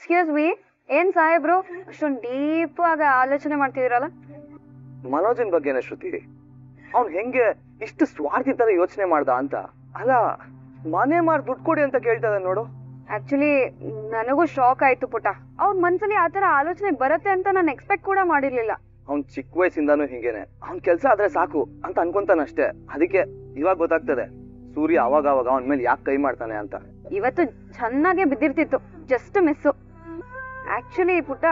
Excuse me, ಏನ್ ಸಾಹೇಬ್ರು ಅಷ್ಟೊಂದು ಡೀಪ್ ಆಗಿ ಆಲೋಚನೆ ಮಾಡ್ತಿದ್ದೀರಲ್ಲ? ಮನೋಜನ್ ಬಗ್ಗೆನೇ ಶ್ರುತಿ. ಅವ್ನ್ ಹೆಂಗೆ ಇಷ್ಟು ಸ್ವಾರ್ಥಿ ತರ ಯೋಚನೆ ಮಾಡ್ದ ಅಂತ. ಅಲ್ಲ, ಮನೆ ಮಾರ್ ದುಡ್ಡು ಕೊಡಿ ಅಂತ ಕೇಳ್ತಾ ಇದ್ದಾನೆ ನೋಡು. ಆಕ್ಚುಲಿ ನನಗೂ ಶಾಕ್ ಆಯ್ತು ಪುಟ. ಅವ್ರ ಮನ್ಸಲ್ಲಿ ಆತರ ಆಲೋಚನೆ ಬರುತ್ತೆ ಅಂತ ನಾನು ಎಕ್ಸ್ಪೆಕ್ಟ್ ಕೂಡ ಮಾಡಿರ್ಲಿಲ್ಲ. ಅವ್ನ್ ಚಿಕ್ಕ ವಯಸ್ಸಿಂದಾನು ಹಿಂಗೇನೆ. ಅವ್ನ್ ಕೆಲ್ಸ ಆದ್ರೆ ಸಾಕು ಅಂತ ಅನ್ಕೊಂತಾನಷ್ಟೇ. ಅದಕ್ಕೆ ಇವಾಗ ಗೊತ್ತಾಗ್ತದೆ ಸೂರ್ಯ ಅವಾಗ ಅವನ್ ಮೇಲೆ ಯಾಕೆ ಕೈ ಮಾಡ್ತಾನೆ ಅಂತ. ಇವತ್ತು ಚೆನ್ನಾಗೆ ಬಿದ್ದಿರ್ತಿತ್ತು, ಜಸ್ಟ್ ಮಿಸ್ಸು. ಆಕ್ಚುಲಿ ಪುಟ,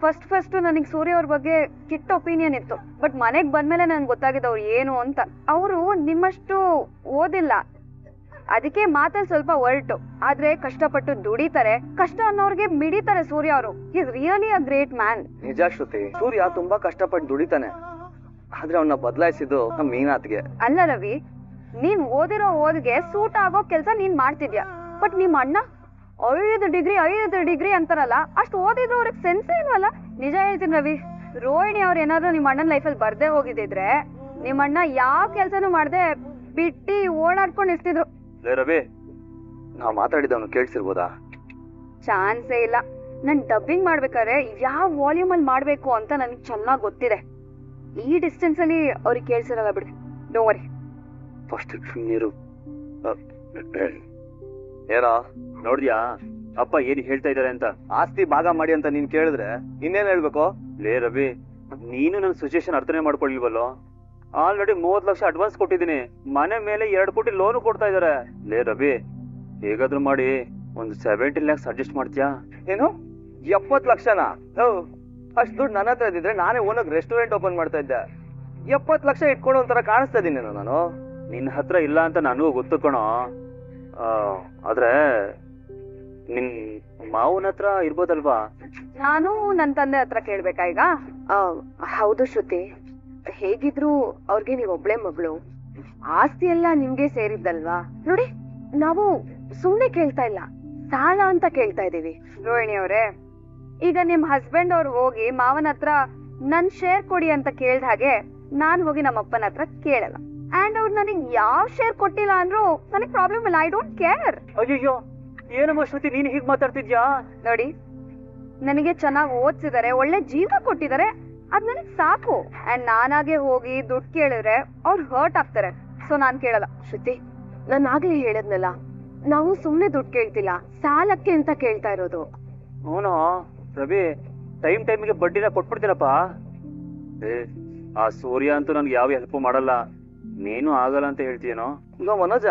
ಫಸ್ಟ್ ನನಗೆ ಸೂರ್ಯ ಅವ್ರ ಬಗ್ಗೆ ಕೆಟ್ಟ ಒಪಿನಿಯನ್ ಇತ್ತು. ಬಟ್ ಮನೆಗ್ ಬಂದ್ಮೇಲೆ ನನ್ಗೆ ಗೊತ್ತಾಗಿದೆ ಅವ್ರು ಏನು ಅಂತ. ಅವರು ನಿಮ್ಮಷ್ಟು ಓದಿಲ್ಲ, ಅದಕ್ಕೆ ಮಾತಲ್ಲಿ ಸ್ವಲ್ಪ ಒರಟು. ಆದ್ರೆ ಕಷ್ಟಪಟ್ಟು ದುಡಿತಾರೆ, ಕಷ್ಟ ಅನ್ನೋರ್ಗೆ ಮಿಡಿತಾರೆ ಸೂರ್ಯ ಅವರು. Is really a great man. ನಿಜ ಶ್ರುತಿ, ಸೂರ್ಯ ತುಂಬಾ ಕಷ್ಟಪಟ್ಟು ದುಡಿತಾನೆ. ಆದ್ರೆ ಅವನ್ನ ಬದಲಾಯಿಸಿದ್ದು ನಮ್ಮ ಮೀನಾತ್ಗೆ. ಅಲ್ಲ ರವಿ, ನೀನ್ ಓದಿರೋ ಓದ್ಗೆ ಸೂಟ್ ಆಗೋ ಕೆಲ್ಸ ನೀನ್ ಮಾಡ್ತಿದ್ಯಾ. ಬಟ್ ನಿಮ್ ಅಣ್ಣ 5 ಡಿಗ್ರಿ ಅಂತಾರಲ್ಲ, ಅಷ್ಟು ಓದಿದ್ರು ಅವ್ರಿಗೆ ಸೆನ್ಸೇ ಇಲ್ವಲ್ಲ. ನಿಜ ಹೇಳ್ತೀನಿ ರವಿ, ರೋಹಿಣಿ ಅವ್ರು ಏನಾದ್ರು ನಿಮ್ ಅಣ್ಣನ ಲೈಫಲ್ಲಿ ಬರ್ದೇ ಹೋಗಿದ್ರೆ ನಿಮ್ ಅಣ್ಣ ಯಾವ ಕೆಲ್ಸನೂ ಮಾಡ್ದೆ ಬಿಟ್ಟಿ ಓಡಾಡ್ಕೊಂಡು ಇರ್ತಿದ್ರು. ರವಿ, ನಾವ್ ಮಾತಾಡಿದವನು ಕೇಳಿಸಿರ್ಬೋದಾ? ಚಾನ್ಸೇ ಇಲ್ಲ. ನನ್ ಡಬ್ಬಿಂಗ್ ಮಾಡ್ಬೇಕಾದ್ರೆ ಯಾವ ವಾಲ್ಯೂಮ್ ಅಲ್ಲಿ ಮಾಡ್ಬೇಕು ಅಂತ ನನಗೆ ಚೆನ್ನಾಗ್ ಗೊತ್ತಿದೆ. ಈ ಡಿಸ್ಟೆನ್ಸ್ ಅಲ್ಲಿ ಅವ್ರಿಗೆ ಕೇಳಿಸಿರಲ್ಲ ಬಿಡಿ. Don't worry. ಫಸ್ಟ್ ನೀರು ಏನೋ ನೋಡ್ದ್ಯಾ ಅಪ್ಪ ಏನ್ ಹೇಳ್ತಾ ಇದಾರೆ ಅಂತ? ಆಸ್ತಿ ಭಾಗ ಮಾಡಿ ಅಂತ ನೀನ್ ಕೇಳಿದ್ರೆ ಇನ್ನೇನ್ ಹೇಳ್ಬೇಕು? ಲೇ ರವಿ, ನೀನು ನನ್ನ ಸಿಚುಯೇಷನ್ ಅರ್ಥನೇ ಮಾಡ್ಕೊಳ್ಳಿಲ್ವಲ್ಲೋ. ಆಲ್ರೆಡಿ 30 ಲಕ್ಷ ಅಡ್ವಾನ್ಸ್ ಕೊಟ್ಟಿದ್ದೀನಿ. ಮನೆ ಮೇಲೆ 2 ಕೋಟಿ ಲೋನ್ ಕೊಡ್ತಾ ಇದಾರೆ. ಲೇ ರವಿ, ಹೇಗಾದ್ರೂ ಮಾಡಿ ಒಂದು 17 lakhs ಅಡ್ಜಸ್ಟ್ ಮಾಡ್ತೀಯಾ? ಏನು 70 ಲಕ್ಷನಾ? ಅಷ್ಟು ದುಡ್ಡು ನನ್ನ ಹತ್ರ ಇದ್ದಿದ್ರೆ ನಾನೇ ಓನಾಗ್ ರೆಸ್ಟೋರೆಂಟ್ ಓಪನ್ ಮಾಡ್ತಾ ಇದ್ದೆ. 70 ಲಕ್ಷ ಇಟ್ಕೊಂಡು ಒಂಥರ ಕಾಣಿಸ್ತಾ ಇದೀನಿ ನಾನು. ನಿನ್ನ ಹತ್ರ ಇಲ್ಲ ಅಂತ ನನಗೂ ಗೊತ್ತು ಕಣೋ. ಆದ್ರೆ ನಿನ್ ಮಾವನ ಹತ್ರ ಇರ್ಬೋದಲ್ವಾ? ನಾನು ನನ್ನ ತಂದೆ ಹತ್ರ ಕೇಳ್ಬೇಕಾ ಈಗ? ಹೌದು ಶ್ರುತಿ, ಹೇಗಿದ್ರು ಅವ್ರಿಗೆ ನೀವ್ ಒಬ್ಳೆ ಮಗಳು, ಆಸ್ತಿ ಎಲ್ಲ ನಿಮ್ಗೆ ಸೇರಿದ್ದಲ್ವಾ. ನೋಡಿ, ನಾವು ಸುಮ್ನೆ ಕೇಳ್ತಾ ಇಲ್ಲ, ಸಾಲ ಅಂತ ಕೇಳ್ತಾ ಇದೀವಿ. ರೋಹಿಣಿ ಅವರೇ, ಈಗ ನಿಮ್ ಹಸ್ಬೆಂಡ್ ಅವ್ರು ಹೋಗಿ ಮಾವನ ಹತ್ರ ನನ್ ಶೇರ್ ಕೊಡಿ ಅಂತ ಕೇಳ್ದ ಹಾಗೆ ನಾನ್ ಹೋಗಿ ನಮ್ಮ ಅಪ್ಪನ ಹತ್ರ ಕೇಳಲ್ಲ. ಅಂಡ್ ಅವ್ರು ನನಗ್ ಯಾವ ಶೇರ್ ಕೊಟ್ಟಿಲ್ಲ ಅಂದ್ರೂ ನನಗ್ ಪ್ರಾಬ್ಲಮ್ ಇಲ್ಲ. I don't care. ಅಯ್ಯೋ, ಏನಮ್ಮ ಶ್ರುತಿ ನೀನ್ ಹೀಗ್ ಮಾತಾಡ್ತಿದ್ಯಾ? ನೋಡಿ, ನನಗೆ ಚೆನ್ನಾಗಿ ಓದ್ಸಿದಾರೆ, ಒಳ್ಳೆ ಜೀವನ ಕೊಟ್ಟಿದ್ದಾರೆ, ಅದ್ ನನಗ್ ಸಾಕು. ಅಂಡ್ ನಾನಾಗೆ ಹೋಗಿ ದುಡ್ಡು ಕೇಳಿದ್ರೆ ಅವ್ರು ಹರ್ಟ್ ಆಗ್ತಾರೆ. ಸೊ ನಾನ್ ಕೇಳಲ್ಲ. ಶ್ರುತಿ, ನಾನ್ ಆಗ್ಲೇ ಹೇಳದ್ನಲ್ಲ, ನಾವು ಸುಮ್ನೆ ದುಡ್ಡು ಕೇಳ್ತಿಲ್ಲ, ಸಾಲಕ್ಕೆ ಅಂತ ಕೇಳ್ತಾ ಇರೋದು. ಹೂನೋ ರವಿ, ಟೈಮಿಗೆ ಬಡ್ಡಿನ ಕೊಟ್ಬಿಡ್ತೀನಪ್ಪ. ಆ ಸೂರ್ಯ ಅಂತೂ ನನ್ಗೆ ಯಾವ ಹೆಲ್ಪ್ ಮಾಡಲ್ಲ, ನೀನು ಆಗಲ್ಲ ಅಂತ ಹೇಳ್ತೀಯನೋ? ಈಗ ಮನೋಜ,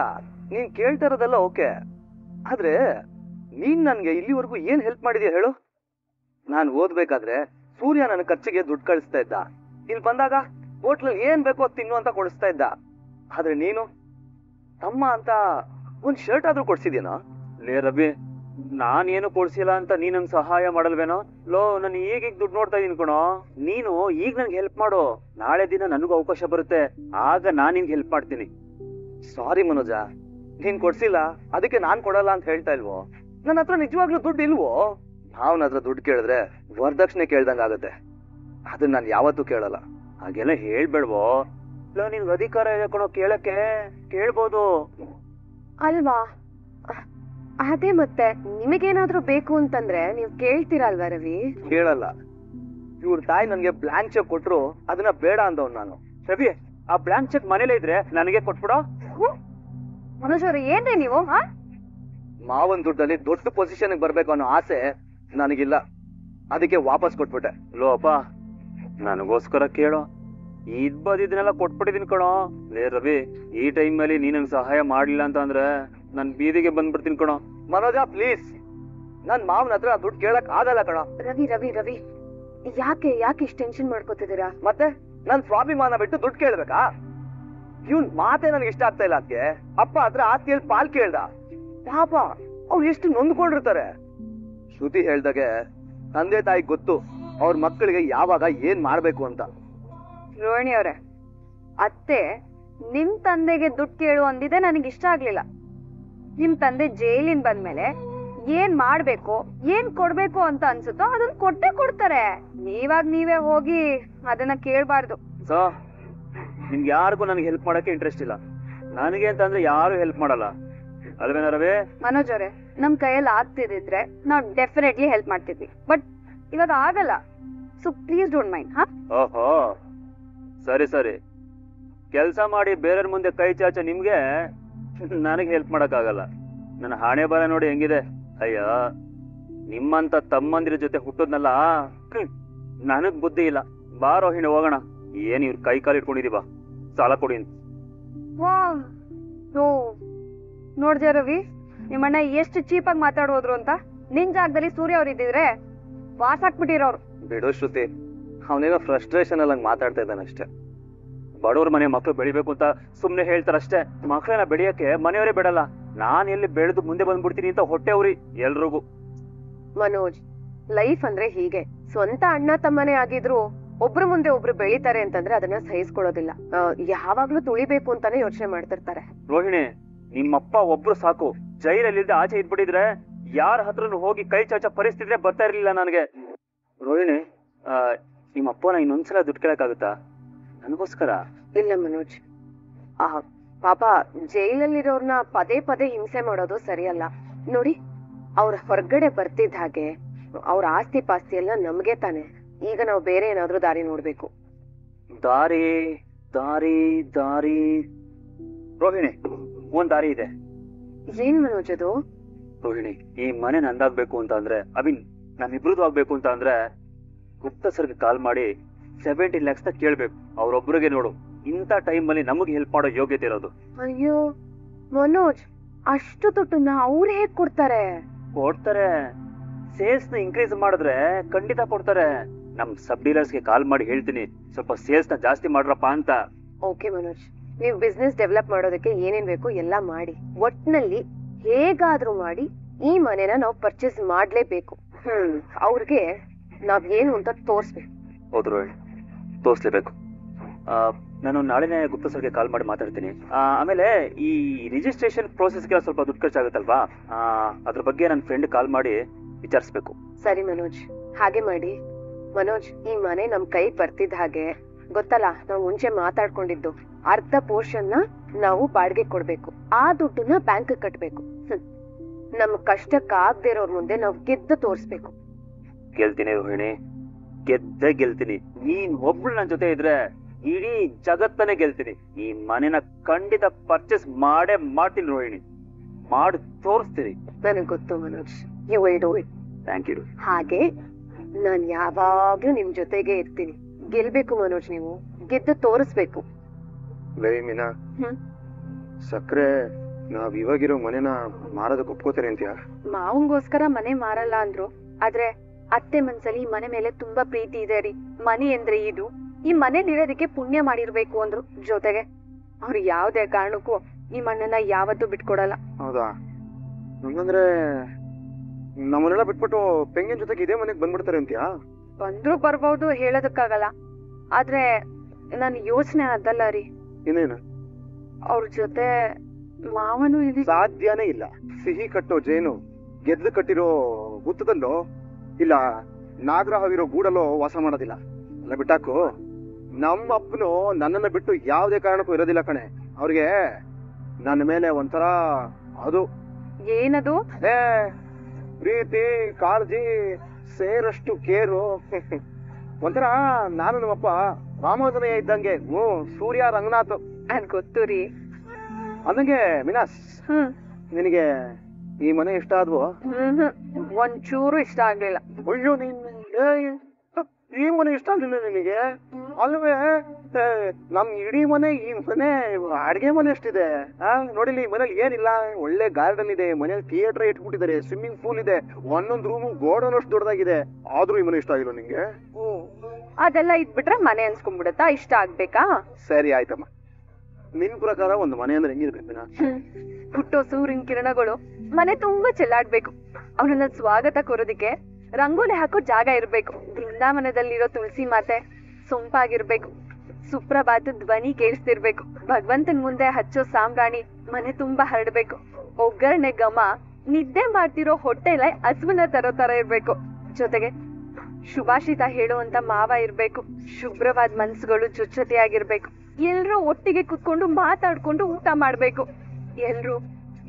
ನೀನ್ ಕೇಳ್ತಾ ಇರೋದೆಲ್ಲ ಓಕೆ, ಆದ್ರೆ ನೀನ್ ನನ್ಗೆ ಇಲ್ಲಿವರೆಗೂ ಏನ್ ಹೆಲ್ಪ್ ಮಾಡಿದ್ಯಾ ಹೇಳು? ನಾನ್ ಓದ್ಬೇಕಾದ್ರೆ ಸೂರ್ಯ ನನ್ನ ಖರ್ಚಿಗೆ ದುಡ್ಡು ಕಳಿಸ್ತಾ ಇದ್ದ. ಇಲ್ಲಿ ಬಂದಾಗ ಹೋಟ್ಲಲ್ಲಿ ಏನ್ ಬೇಕೋ ಅದ್ ತಿನ್ನು ಅಂತ ಕೊಡಿಸ್ತಾ ಇದ್ದ. ಆದ್ರೆ ನೀನು ತಮ್ಮ ಅಂತ ಒಂದ್ ಶರ್ಟ್ ಆದ್ರೂ ಕೊಡ್ಸಿದ್ಯೇನೋ? ಲೇ ರವಿ, ನಾನೇನು ಕೊಡ್ಸಿಲ್ಲ ಅಂತ ನೀ ನಂಗೆ ಸಹಾಯ ಮಾಡಲ್ವೇನೋ? ಲೋ, ನಾನು ಈಗ ದುಡ್ಡು ನೋಡ್ತಾ ಇದೀನಿ ಕಣೋ. ನೀನು ಈಗ ನನ್ಗೆ ಹೆಲ್ಪ್ ಮಾಡು, ನಾಳೆ ದಿನ ನನಗೂ ಅವಕಾಶ ಬರುತ್ತೆ, ಆಗ ನಾನ್ ನಿನ್ಗೆ ಹೆಲ್ಪ್ ಮಾಡ್ತೀನಿ. ಸಾರಿ ಮನೋಜ, ನೀನ್ ಕೊಡ್ಸಿಲ್ಲ ಅದಕ್ಕೆ ನಾನ್ ಕೊಡಲ್ಲ ಅಂತ ಹೇಳ್ತಾ ಇಲ್ವೋ? ನನ್ನ ಹತ್ರ ನಿಜವಾಗ್ಲೂ ದುಡ್ಡು ಇಲ್ವೋ? ನಾವ್ನ ಹತ್ರ ದುಡ್ಡು ಕೇಳಿದ್ರೆ ವರದಕ್ಷಿಣೆ ಕೇಳ್ದಂಗ ಆಗತ್ತೆ. ಅದನ್ನ ನಾನ್ ಯಾವತ್ತೂ ಕೇಳಲ್ಲ. ಹಾಗೆಲ್ಲ ಹೇಳ್ಬೇಡ್ವೋ. ಲೋ, ನಿನ್ಗೆ ಅಧಿಕಾರ ಇದೆ ಕಣೋ ಕೇಳಕ್ಕೆ, ಕೇಳ್ಬೋದು ಅಲ್ವಾ? ಅದೇ ಮತ್ತೆ, ನಿಮಗೇನಾದ್ರೂ ಬೇಕು ಅಂತಂದ್ರೆ ನೀವ್ ಕೇಳ್ತೀರಲ್ವಾ ರವಿ? ಕೇಳಲ್ಲ. ಇವ್ರ ತಾಯಿ ನನ್ಗೆ ಬ್ಲಾಂಕ್ ಚೆಕ್ ಕೊಟ್ರು ಅದನ್ನ ಬೇಡ ಅಂದವ್ ನಾನು. ರವಿ, ಆ ಬ್ಲಾಂಕ್ ಚೆಕ್ ಮನೇಲೆ ಇದ್ರೆ ನನಗೆ ಕೊಟ್ಬಿಡೋ. ಮನೋಜ್ ಅವ್ರು, ಏನ್ರಿ ನೀವು? ಮಾವನ್ ದುಡ್ಡಲ್ಲಿ ದೊಡ್ಡ ಪೊಸಿಷನ್ ಬರ್ಬೇಕು ಅನ್ನೋ ಆಸೆ ನನಗಿಲ್ಲ, ಅದಕ್ಕೆ ವಾಪಸ್ ಕೊಟ್ಬಿಟ್ಟೆ. ಲೋ ಅಪ್ಪ, ನನಗೋಸ್ಕರ ಕೇಳೋ, ಇದನ್ನೆಲ್ಲ ಕೊಟ್ಬಿಟ್ಟಿದೀನಿ ಕಣೋ. ಲೇ ರವಿ, ಈ ಟೈಮ್ ಮೇಲೆ ನೀ ನಂಗೆ ಸಹಾಯ ಮಾಡ್ಲಿಲ್ಲ ಅಂತ ಅಂದ್ರೆ ನನ್ ಬೀದಿಗೆ ಬಂದ್ಬಿಡ್ತೀನಿ ಕಣೋ. ಮನೋಜ ಪ್ಲೀಸ್, ನನ್ ಮಾವನ ಹತ್ರ ದುಡ್ಡು ಕೇಳಕ್ ಆಗಲ್ಲ ಕಣ. ರವಿ ರವಿ ರವಿ, ಯಾಕೆ ಇಷ್ಟು ಟೆನ್ಷನ್ ಮಾಡ್ಕೋತಿದ್ದೀರಾ? ಮತ್ತೆ ನನ್ ಸ್ವಾಭಿಮಾನ ಬಿಟ್ಟು ದುಡ್ಡು ಕೇಳ್ಬೇಕಾ? ಇವ್ನ್ ಮಾತೆ ನನ್ಗೆ ಇಷ್ಟ ಆಗ್ತಾ ಇಲ್ಲ. ಅದಕ್ಕೆ ಅಪ್ಪ ಹತ್ರ ಆಸ್ತಿಯಲ್ಲಿ ಪಾಲ್ ಕೇಳ್ದ. ಪಾಪ ಅವ್ರು ಎಷ್ಟು ನೊಂದ್ಕೊಂಡಿರ್ತಾರೆ. ಶ್ರುತಿ ಹೇಳ್ದಾಗೆ ತಂದೆ ತಾಯಿ ಗೊತ್ತು ಅವ್ರ ಮಕ್ಕಳಿಗೆ ಯಾವಾಗ ಏನ್ ಮಾಡ್ಬೇಕು ಅಂತ. ರೋಹಿಣಿ ಅವ್ರೆ, ಅತ್ತೆ ನಿಮ್ ತಂದೆಗೆ ದುಡ್ಡು ಕೇಳು ಅಂದಿದೆ ನನಗೆ ಇಷ್ಟ ಆಗ್ಲಿಲ್ಲ. ನಿಮ್ ತಂದೆ ಜೈಲಿಂದ ಬಂದ್ಮೇಲೆ ಏನ್ ಮಾಡ್ಬೇಕು, ಏನ್ ಕೊಡ್ಬೇಕು ಅಂತ ಅನ್ಸುತ್ತೋ ಅದನ್ನ ಕೊಟ್ಟೆ ಕೊಡ್ತಾರೆ. ನೀವೇ ಹೋಗಿ ಅದನ್ನ ಕೇಳ್ಬಾರ್ದು. ಸೊ ನಿಮ್ಗೆ ಯಾರಿಗೂ ನನಗೆ ಹೆಲ್ಪ್ ಮಾಡಕ್ಕೆ ಇಂಟ್ರೆಸ್ಟ್ ಇಲ್ಲ. ನನಗೆ ಅಂತ ಅಂದ್ರೆ ಯಾರು ಹೆಲ್ಪ್ ಮಾಡಲ್ಲ ಅಲ್ವೇನ ರವಿ? ಮನೋಜ್ ಅವ್ರೆ, ನಮ್ ಕೈಯಲ್ಲಿ ಆಗ್ತಿದ್ರೆ ನಾವ್ ಡೆಫಿನೆಟ್ಲಿ ಹೆಲ್ಪ್ ಮಾಡ್ತಿದ್ವಿ. ಬಟ್ ಇವಾಗ ಆಗಲ್ಲ. So please don't mind. ಹಾ, ಓಹೋ ಸರಿ ಸರಿ. ಕೆಲಸ ಮಾಡಿ ಬೇರೆಯವ್ರ ಮುಂದೆ ಕೈ ಚಾಚ ನಿಮ್ಗೆ ನನಗೆ ಹೆಲ್ಪ್ ಮಾಡಕ್ಕಾಗಲ್ಲ. ನನ್ನ ಹಣೆ ಬರ ನೋಡಿ ಹೆಂಗಿದೆ. ಅಯ್ಯ, ನಿಮ್ಮಂತ ತಮ್ಮಂದಿರ ಜೊತೆ ಹುಟ್ಟೋದ್ನಲ್ಲ, ನನಗ್ ಬುದ್ಧಿ ಇಲ್ಲ. ಬಾ ರೋಹಿಣಿ ಹೋಗೋಣ. ಏನ್ ಇವ್ರ ಕೈ ಕಾಲು ಇಟ್ಕೊಂಡಿದೀವ, ಸಾಲ ಕೊಡಿ ಅಂತ. ವಾ ನೋಡ್ದೆ ರವಿ, ನಿಮ್ಮಣ್ಣ ಎಷ್ಟು ಚೀಪಾಗಿ ಮಾತಾಡೋದ್ರು ಅಂತ. ನಿನ್ ಜಾಗದಲ್ಲಿ ಸೂರ್ಯ ಅವ್ರು ಇದ್ದಿದ್ರೆ ವಾಸ್ ಹಾಕ್ಬಿಟ್ಟಿರೋರು. ಬಿಡು ಶ್ರುತಿ, ಅವನೇನೋ ಫ್ರಸ್ಟ್ರೇಷನ್ ಅಲ್ಲಿ ಮಾತಾಡ್ತಾ ಇದ್ದಾನಷ್ಟೇ. ಬಡವ್ರ ಮನೆ ಮಕ್ಳು ಬೆಳಿಬೇಕು ಅಂತ ಸುಮ್ನೆ ಹೇಳ್ತಾರಷ್ಟೇ. ಮಕ್ಳನ್ನ ಬೆಳೆಯಕ್ಕೆ ಮನೆಯವರೇ ಬಿಡಲ್ಲ. ನಾನ್ ಎಲ್ಲಿ ಬೆಳೆದು ಮುಂದೆ ಬಂದ್ಬಿಡ್ತೀನಿ ಅಂತ ಹೊಟ್ಟೆ ಉರಿ ಎಲ್ರಿಗೂ. ಮನೋಜ್, ಲೈಫ್ ಅಂದ್ರೆ ಹೀಗೆ. ಸ್ವಂತ ಅಣ್ಣ ತಮ್ಮನೇ ಆಗಿದ್ರು ಒಬ್ರು ಮುಂದೆ ಒಬ್ರು ಬೆಳಿತಾರೆ ಅಂತಂದ್ರೆ ಅದನ್ನ ಸಹಿಸ್ಕೊಳ್ಳೋದಿಲ್ಲ. ಯಾವಾಗ್ಲೂ ತುಳಿಬೇಕು ಅಂತಾನೆ ಯೋಚನೆ ಮಾಡ್ತಿರ್ತಾರೆ. ರೋಹಿಣಿ, ನಿಮ್ಮಪ್ಪ ಒಬ್ರು ಸಾಕು. ಜೈಲಲ್ಲಿದ್ದ ಆಚೆ ಇದ್ಬಿಟ್ಟಿದ್ರೆ ಯಾರ ಹತ್ರನು ಹೋಗಿ ಕೈ ಚಾಚ ಪರಿಸ್ಥಿತಿ ಬರ್ತಾ ಇರ್ಲಿಲ್ಲ ನನಗೆ. ರೋಹಿಣಿ, ನಿಮ್ಮಪ್ಪನ ಇನ್ನೊಂದ್ಸಲ ದುಡ್ಡು ಕೇಳಕ್ಕಾಗುತ್ತಾ ನನಗೋಸ್ಕರ? ಇಲ್ಲ ಮನೋಜ್, ಪಾಪ ಜೈಲಲ್ಲಿರೋರ್ನ ಪದೇ ಪದೇ ಹಿಂಸೆ ಮಾಡೋದು ಸರಿಯಲ್ಲ. ನೋಡಿ, ಅವ್ರ ಹೊರಗಡೆ ಬರ್ತಿದ್ದ ಹಾಗೆ ಅವ್ರ ಆಸ್ತಿ ಪಾಸ್ತಿ ಎಲ್ಲ ನಮ್ಗೆ ತಾನೆ. ಈಗ ನಾವು ಬೇರೆ ಏನಾದ್ರೂ ದಾರಿ ನೋಡ್ಬೇಕು. ದಾರಿ ದಾರಿ ದಾರಿ ರೋಹಿಣಿ, ಒಂದ್ ದಾರಿ ಇದೆ. ಏನ್ ಮನೋಜ್ ಅದು? ರೋಹಿಣಿ, ಈ ಮನೆ ನಂದಾಗ್ಬೇಕು ಅಂತ ಅಂದ್ರೆ, ನಮ್ಮಿಬ್ರದ್ದು ಆಗ್ಬೇಕು ಅಂತ ಅಂದ್ರೆ ಗುಪ್ತ ಸರ್ಗೆ ಕಾಲ್ ಮಾಡಿ 70 lakhs ಕೇಳ್ಬೇಕು. ಅವ್ರೊಬ್ರಿಗೆ ನೋಡು, ಇಂಥ ಟೈಮ್ ಅಲ್ಲಿ ನಮಗೆ ಹೆಲ್ಪ್ ಮಾಡೋ ಯೋಗ್ಯತೆ ಇರೋದು. ಅಯ್ಯೋ ಮನೋಜ್, ಅಷ್ಟು ದುಡ್ಡನ್ನ ಅವ್ರು ಹೇಗ್ ಕೊಡ್ತಾರೆ? ಕೊಡ್ತಾರೆ. ಸೇಲ್ಸ್ ನ ಇನ್ಕ್ರೀಸ್ ಮಾಡಿದ್ರೆ ಖಂಡಿತ ಕೊಡ್ತಾರೆ. ನಮ್ ಸಬ್ ಡೀಲರ್ಸ್ಗೆ ಕಾಲ್ ಮಾಡಿ ಹೇಳ್ತೀನಿ, ಸ್ವಲ್ಪ ಸೇಲ್ಸ್ ನ ಜಾಸ್ತಿ ಮಾಡ್ರಪ್ಪ ಅಂತ. ಓಕೆ ಮನೋಜ್, ನೀವು ಬಿಸ್ನೆಸ್ ಡೆವಲಪ್ ಮಾಡೋದಕ್ಕೆ ಏನೇನ್ ಬೇಕು ಎಲ್ಲ ಮಾಡಿ. ಒಟ್ನಲ್ಲಿ ಹೇಗಾದ್ರೂ ಮಾಡಿ ಈ ಮನೆನ ನಾವು ಪರ್ಚೇಸ್ ಮಾಡ್ಲೇಬೇಕು. ಅವ್ರಿಗೆ ನಾವ್ ಏನು ಅಂತ ತೋರ್ಸ್ಬೇಕು. ಹೌದು ರೋಹಿಣಿ, ತೋರ್ಸ್ಲೇಬೇಕು. ನಾನು ನಾಳೆನೆ ಗುಪ್ತ ಸರ್ಗೆ ಕಾಲ್ ಮಾಡಿ ಮಾತಾಡ್ತೀನಿ. ಆಮೇಲೆ ಈ ರಿಜಿಸ್ಟ್ರೇಷನ್ ಪ್ರೋಸೆಸ್ಗೆ ಸ್ವಲ್ಪ ದುಡ್ಡು ಖರ್ಚಾಗುತ್ತಲ್ವಾ, ಅದ್ರ ಬಗ್ಗೆ ನನ್ನ ಫ್ರೆಂಡ್ ಕಾಲ್ ಮಾಡಿ ವಿಚಾರಿಸ್ಬೇಕು. ಸರಿ ಮನೋಜ್, ಹಾಗೆ ಮಾಡಿ. ಮನೋಜ್, ಈ ಮನೆ ನಮ್ ಕೈ ಬರ್ತಿದ್ದ ಹಾಗೆ ಗೊತ್ತಲ್ಲ, ನಾವು ಮುಂಚೆ ಮಾತಾಡ್ಕೊಂಡಿದ್ದು ಅರ್ಧ ಪೋರ್ಷನ್ ನ ನಾವು ಬಾಡಿಗೆ ಕೊಡ್ಬೇಕು. ಆ ದುಡ್ಡನ್ನ ಬ್ಯಾಂಕ್ ಕಟ್ಬೇಕು. ನಮ್ ಕಷ್ಟಕ್ಕಾಗದೇ ಇರೋರ್ ಮುಂದೆ ನಾವು ಗೆದ್ದು ತೋರ್ಸ್ಬೇಕು. ಗೆಲ್ತೀನಿ ರೋಹಿಣಿ, ಗೆದ್ದೇ ಗೆಲ್ತೀನಿ. ನೀನ್ ಒಬ್ಳು ನನ್ ಜೊತೆ ಇದ್ರೆ ಇಡೀ ಜಗತ್ತನ್ನೇ ಗೆಲ್ತೀನಿ. ಈ ಮನೆನ ಖಂಡಿತ ಪರ್ಚೇಸ್ ಮಾಡೇ ಮಾಡ್ತೀನಿ ರೋಹಿಣಿ, ಮಾಡಿ ತೋರಿಸ್ತೀನಿ. ನನಗ್ ಗೊತ್ತು Manoj, you will do it. Thank you. ಹಾಗೆ ನಾನ್ ಯಾವಾಗ್ಲೂ ನಿಮ್ ಜೊತೆಗೆ ಇರ್ತೀನಿ. ಗೆಲ್ಬೇಕು ಮನೋಜ್, ನೀವು ಗೆದ್ದು ತೋರಿಸ್ಬೇಕು. ಮೀನಾ, ಸಕ್ರೆ ನಾವ್ ಇವಾಗಿರೋ ಮನೆನ ಮಾರೋದಕ್ಕೆ ಒಪ್ಕೋತಾರೆ ಅಂತೀಯ? ಮಾವಂಗೋಸ್ಕರ ಮನೆ ಮಾರಲ್ಲ ಅಂದ್ರು, ಆದ್ರೆ ಅತ್ತೆ ಮನ್ಸಲ್ಲಿ ಈ ಮನೆ ಮೇಲೆ ತುಂಬಾ ಪ್ರೀತಿ ಇದೆ ರೀ. ಮನೆ ಅಂದ್ರೆ ಇದು, ಈ ಮನೇಲಿ ಇರೋದಕ್ಕೆ ಪುಣ್ಯ ಮಾಡಿರ್ಬೇಕು ಅಂದ್ರು. ಜೊತೆಗೆ ಅವ್ರು ಯಾವ್ದೇ ಕಾರಣಕ್ಕೂ ಈ ಮಣ್ಣನ್ನ ಯಾವತ್ತೂ ಬಿಟ್ಕೊಡಲ್ಲ. ಹೌದಾ? ಹಂಗಂದ್ರೆ ನಮ್ಮನ್ನೆಲ್ಲ ಬಿಟ್ಬಿಟ್ಟು ಪೆಂಗಿನ ಜೊತೆಗೆ ಇದೇ ಮನೆಗೆ ಬಂದ್ಬಿಡ್ತಾರೆ ಅಂತೀಯಾ? ಬಂದ್ರು ಬರ್ಬಹುದು, ಹೇಳೋದಕ್ಕಾಗಲ್ಲ. ಆದ್ರೆ ನನ್ ಯೋಚನೆ ಅದಲ್ಲ ರೀ. ಇನ್ನೇನು? ಅವ್ರ ಜೊತೆ ಮಾವನು ಇದೆ. ಸಾಧ್ಯನೇ ಇಲ್ಲ. ಸಿಹಿ ಕಟ್ಟೋ ಜೇನು ಗೆದ್ದು ಕಟ್ಟಿರೋ ಹುತ್ತದಲ್ಲೋ ಇಲ್ಲ ನಾಗರಹಾವಿರೋ ಗೂಡಲ್ಲೋ ವಾಸ ಮಾಡೋದಿಲ್ಲ. ಅಲ್ಲ ಬಿಟ್ಟಾಕು, ನಮ್ಮ ಅಪ್ಪನು ನನ್ನನ್ನ ಬಿಟ್ಟು ಯಾವುದೇ ಕಾರಣಕ್ಕೂ ಇರೋದಿಲ್ಲ ಕಣೆ. ಅವ್ರಿಗೆ ನನ್ನ ಮೇಲೆ ಒಂಥರ ಅದು ಏನದು? ಪ್ರೀತಿ, ಕಾಳಜಿ, ಸೇರಷ್ಟು ಕೇರು. ಒಂಥರ ನಾನು ನಮ್ಮಪ್ಪ ರಾಮಾಂಜನೇಯ ಇದ್ದಂಗೆ. ಸೂರ್ಯ ರಂಗನಾಥ್ ಅದ್ ಗೊತ್ತು ರೀ. ಅಂದಂಗೆ ಮಿನಾಸ್, ನಿನಗೆ ಈ ಮನೆ ಇಷ್ಟ ಆದ್ವು? ಒಂಚೂರು ಇಷ್ಟ ಆಗ್ಲಿಲ್ಲ. ಅಯ್ಯೋ, ಈ ಮನೆ ಇಷ್ಟ ಆಗ್ಲಿಲ್ಲ ನಿನಗೆ? ಅಲ್ವೇ, ನಮ್ ಇಡೀ ಮನೆ, ಈ ಮನೆ ಅಡ್ಗೆ ಮನೆ ಎಷ್ಟಿದೆ ನೋಡಿಲಿ. ಈ ಮನೇಲಿ ಏನಿಲ್ಲ, ಒಳ್ಳೆ ಗಾರ್ಡನ್ ಇದೆ, ಮನೇಲಿ ಥಿಯೇಟರ್ ಇಟ್ಬಿಟ್ಟಿದ್ದಾರೆ, ಸ್ವಿಮ್ಮಿಂಗ್ ಪೂಲ್ ಇದೆ, ಒಂದೊಂದು ರೂಮು ಗೋಡನ್ ಅಷ್ಟು ದೊಡ್ಡದಾಗಿದೆ. ಆದ್ರೂ ಈ ಮನೆ ಇಷ್ಟ ಆಗಿಲ್ಲ ನಿಂಗೆ? ಅದೆಲ್ಲ ಇದ್ಬಿಟ್ರೆ ಮನೆ ಅನ್ಸ್ಕೊಂಡ್ಬಿಡತ್ತಾ? ಇಷ್ಟ ಆಗ್ಬೇಕಾ? ಸರಿ ಆಯ್ತಮ್ಮ, ನಿನ್ ಪ್ರಕಾರ ಒಂದು ಮನೆ ಅಂದ್ರೆ ಹೆಂಗಿರ್ಬೇಕು? ಹುಟ್ಟೋ ಸೂರ್ಯನ ಕಿರಣಗಳು ಮನೆ ತುಂಬಾ ಚೆಲ್ಲಾಡ್ಬೇಕು. ಅವನನ್ನ ಸ್ವಾಗತ ಕೋರೋದಿಕ್ಕೆ ರಂಗೋಲಿ ಹಾಕೋ ಜಾಗ ಇರ್ಬೇಕು. ಬೃಂದಾವನದಲ್ಲಿರೋ ತುಳಸಿ ಮಾತೆ ಸೊಂಪಾಗಿರ್ಬೇಕು. ಸುಪ್ರಭಾತ ಧ್ವನಿ ಕೇಳಿಸ್ತಿರ್ಬೇಕು. ಭಗವಂತನ್ ಮುಂದೆ ಹಚ್ಚೋ ಸಾಂಬ್ರಾಣಿ ಮನೆ ತುಂಬಾ ಹರಡ್ಬೇಕು. ಒಗ್ಗರಣೆ ಘಮ ನಿದ್ದೆ ಮಾಡ್ತಿರೋ ಹೊಟ್ಟೆಲೆ ಹಸುವನ್ನ ತರೋ ತರ ಇರ್ಬೇಕು. ಜೊತೆಗೆ ಶುಭಾಷಿತ ಹೇಳುವಂತ ಮಾವ ಇರ್ಬೇಕು. ಶುಭ್ರವಾದ ಮನ್ಸುಗಳು ಜೊತೆಯಾಗಿರ್ಬೇಕು. ಎಲ್ರೂ ಒಟ್ಟಿಗೆ ಕುತ್ಕೊಂಡು ಮಾತಾಡ್ಕೊಂಡು ಊಟ ಮಾಡ್ಬೇಕು.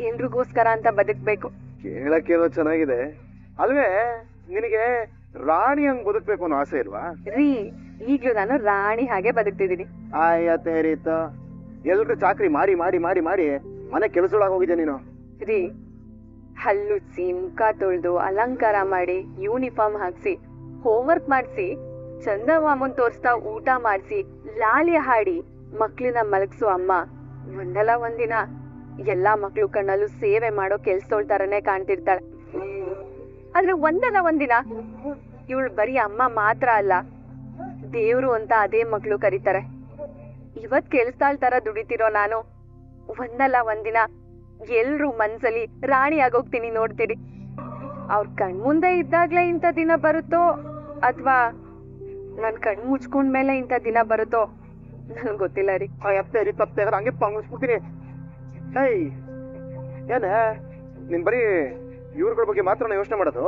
ಎಲ್ರಿಗೋಸ್ಕರ ಅಂತ ಬದುಕ್ಬೇಕು. ಕೇಳಕ್ಕೇನೋ ಚೆನ್ನಾಗಿದೆ ಅಲ್ವೇ, ನಿನಗೆ ರಾಣಿ ಹಂಗ್ ಬದುಕ್ಬೇಕು ಅನ್ನೋ ಆಸೆ ಇಲ್ವಾ? ರೀ ಈಗ್ಲೂ ನಾನು ರಾಣಿ ಹಾಗೆ ಬದುಕ್ತಿದ್ದೀನಿ. ಆಯತ್ತೇರಿತ ಎಲ್ರು ಚಾಕ್ರಿ ಮಾಡಿ ಮಾಡಿ ಮಾಡಿ ಮಾಡಿ ಮನೆ ಕೆಲಸದೊಳಗೆ ಹೋಗಿದ್ದೆ ನೀನು. ರೀ ಹಲ್ಲುಚ್ಚಿ ಮುಖ ತೊಳ್ದು ಅಲಂಕಾರ ಮಾಡಿ ಯೂನಿಫಾರ್ಮ್ ಹಾಕ್ಸಿ ಹೋಮ್ವರ್ಕ್ ಮಾಡಿಸಿ ಚಂದಮಾಮನ್ ತೋರಿಸ್ತಾ ಊಟ ಮಾಡಿಸಿ ಲಾಲಿ ಹಾಡಿ ಮಕ್ಳನ್ನ ಮಲಗ್ಸೋ ಅಮ್ಮ ಒಂದಲ್ಲ ಒಂದಿನ ಎಲ್ಲಾ ಮಕ್ಳು ಕಣ್ಣಲ್ಲೂ ಸೇವೆ ಮಾಡೋ ಕೆಲ್ಸದೋಳ್ ತರನೇ ಕಾಣ್ತಿರ್ತಾಳೆ. ಆದ್ರೆ ಒಂದಲ್ಲ ಒಂದಿನ ಇವಳು ಬರೀ ಅಮ್ಮ ಮಾತ್ರ ಅಲ್ಲ, ದೇವ್ರು ಅಂತ ಅದೇ ಮಕ್ಳು ಕರೀತಾರೆ. ಇವತ್ ಕೆಲ್ಸದಾಳ್ ತರ ದುಡಿತಿರೋ ನಾನು ಒಂದಲ್ಲ ಒಂದಿನ ಎಲ್ರು ಮನ್ಸಲ್ಲಿ ರಾಣಿ ಆಗೋಗ್ತೀನಿ ನೋಡ್ತೀರಿ. ಅವ್ರ ಕಣ್ಮುಂದೆ ಇದ್ದಾಗ್ಲೇ ಇಂಥ ದಿನ ಬರುತ್ತೋ ಅಥವಾ ನನ್ ಕಣ್ ಮುಚ್ಕೊಂಡ್ಮೇಲೆ ಇಂಥ ದಿನ ಬರುತ್ತೋ ನನ್ಗೆ ಗೊತ್ತಿಲ್ಲ ರೀ. ಎತ್ತೇರಿ ತಪ್ಪೇದ್ರ ಹಂಗೆ ಪಂಗಿಸ್ಬಿಡ್ತೀನಿ. ಏಯ್ ಏನ ನೀನ್ ಬರೀ ಇವ್ರಗಳ ಬಗ್ಗೆ ಮಾತ್ರ ಯೋಚನೆ ಮಾಡೋದು?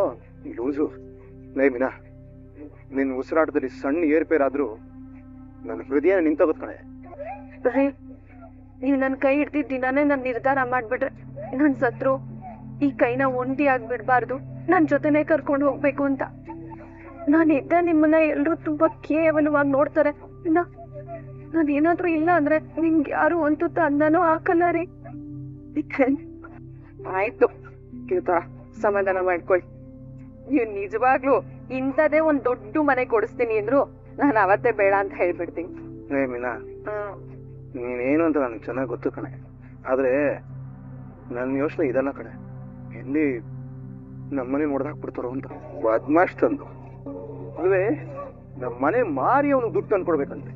ಲೂಸು ಲೇ ಮೀನಾ, ನಿನ್ ಉಸಿರಾಟದಲ್ಲಿ ಸಣ್ಣ ಏರ್ಪೇರಾದ್ರೂ ನನ್ನ ಹೃದಯ ನಿಂತೋಗತ್ ಕಣೆ. ನೀವ್ ನನ್ ಕೈ ಹಿಡ್ದಿದ್ ದಿನಾನೇ ನನ್ ನಿರ್ಧಾರ ಮಾಡ್ಬಿಟ್ರೆ ನನ್ ಸತ್ರು ಈ ಕೈನ ಒಂಟಿ ಆಗ್ಬಿಡ್ಬಾರ್ದು, ನನ್ ಜೊತೆನೆ ಕರ್ಕೊಂಡು ಹೋಗ್ಬೇಕು ಅಂತ. ನಾನಿದ್ದ ನಿಮ್ಮನ್ನ ಎಲ್ರು ತುಂಬಾ ಕೇವಲವಾಗಿ ನೋಡ್ತಾರೆ. ನಾನ್ ಏನಾದ್ರೂ ಇಲ್ಲ ಅಂದ್ರೆ ನಿಮ್ಗೆ ಯಾರು ಒಂತುತ್ತ ಅಂದನೂ ಹಾಕಲ್ಲ ರೀ. ಆಯ್ತು ಸಮಾಧಾನ ಮಾಡ್ಕೊಳ್ಳಿ. ನೀವ್ ನಿಜವಾಗ್ಲು ಇಂಥದೇ ಒಂದ್ ದೊಡ್ಡ ಮನೆ ಕೊಡಿಸ್ತೀನಿ ಅಂದ್ರು ನಾನು ಅವತ್ತೇ ಬೇಡ ಅಂತ ಹೇಳ್ಬಿಡ್ತೀನಿ. ಏ ಮೀನಾ, ನೀನೇನು ಅಂತ ನನಗೆ ಚೆನ್ನಾಗಿ ಗೊತ್ತು ಕಣೆ. ಆದ್ರೆ ನನ್ನ ಯೋಚನೆ ಇದಲ್ಲ ಕಣೆ, ಎಲ್ಲಿ ನಮ್ಮನೆ ನೋಡ್ದಾಕ್ಬಿಡ್ತಾರೋ ಅಂತ. ಬದ್ಮಾಶ್ ತಂದು ಅಲ್ವೇ ನಮ್ಮನೆ ಮಾರಿ ಅವನು ದುಡ್ಡು ತಂದ್ಕೊಡ್ಬೇಕಂತೆ.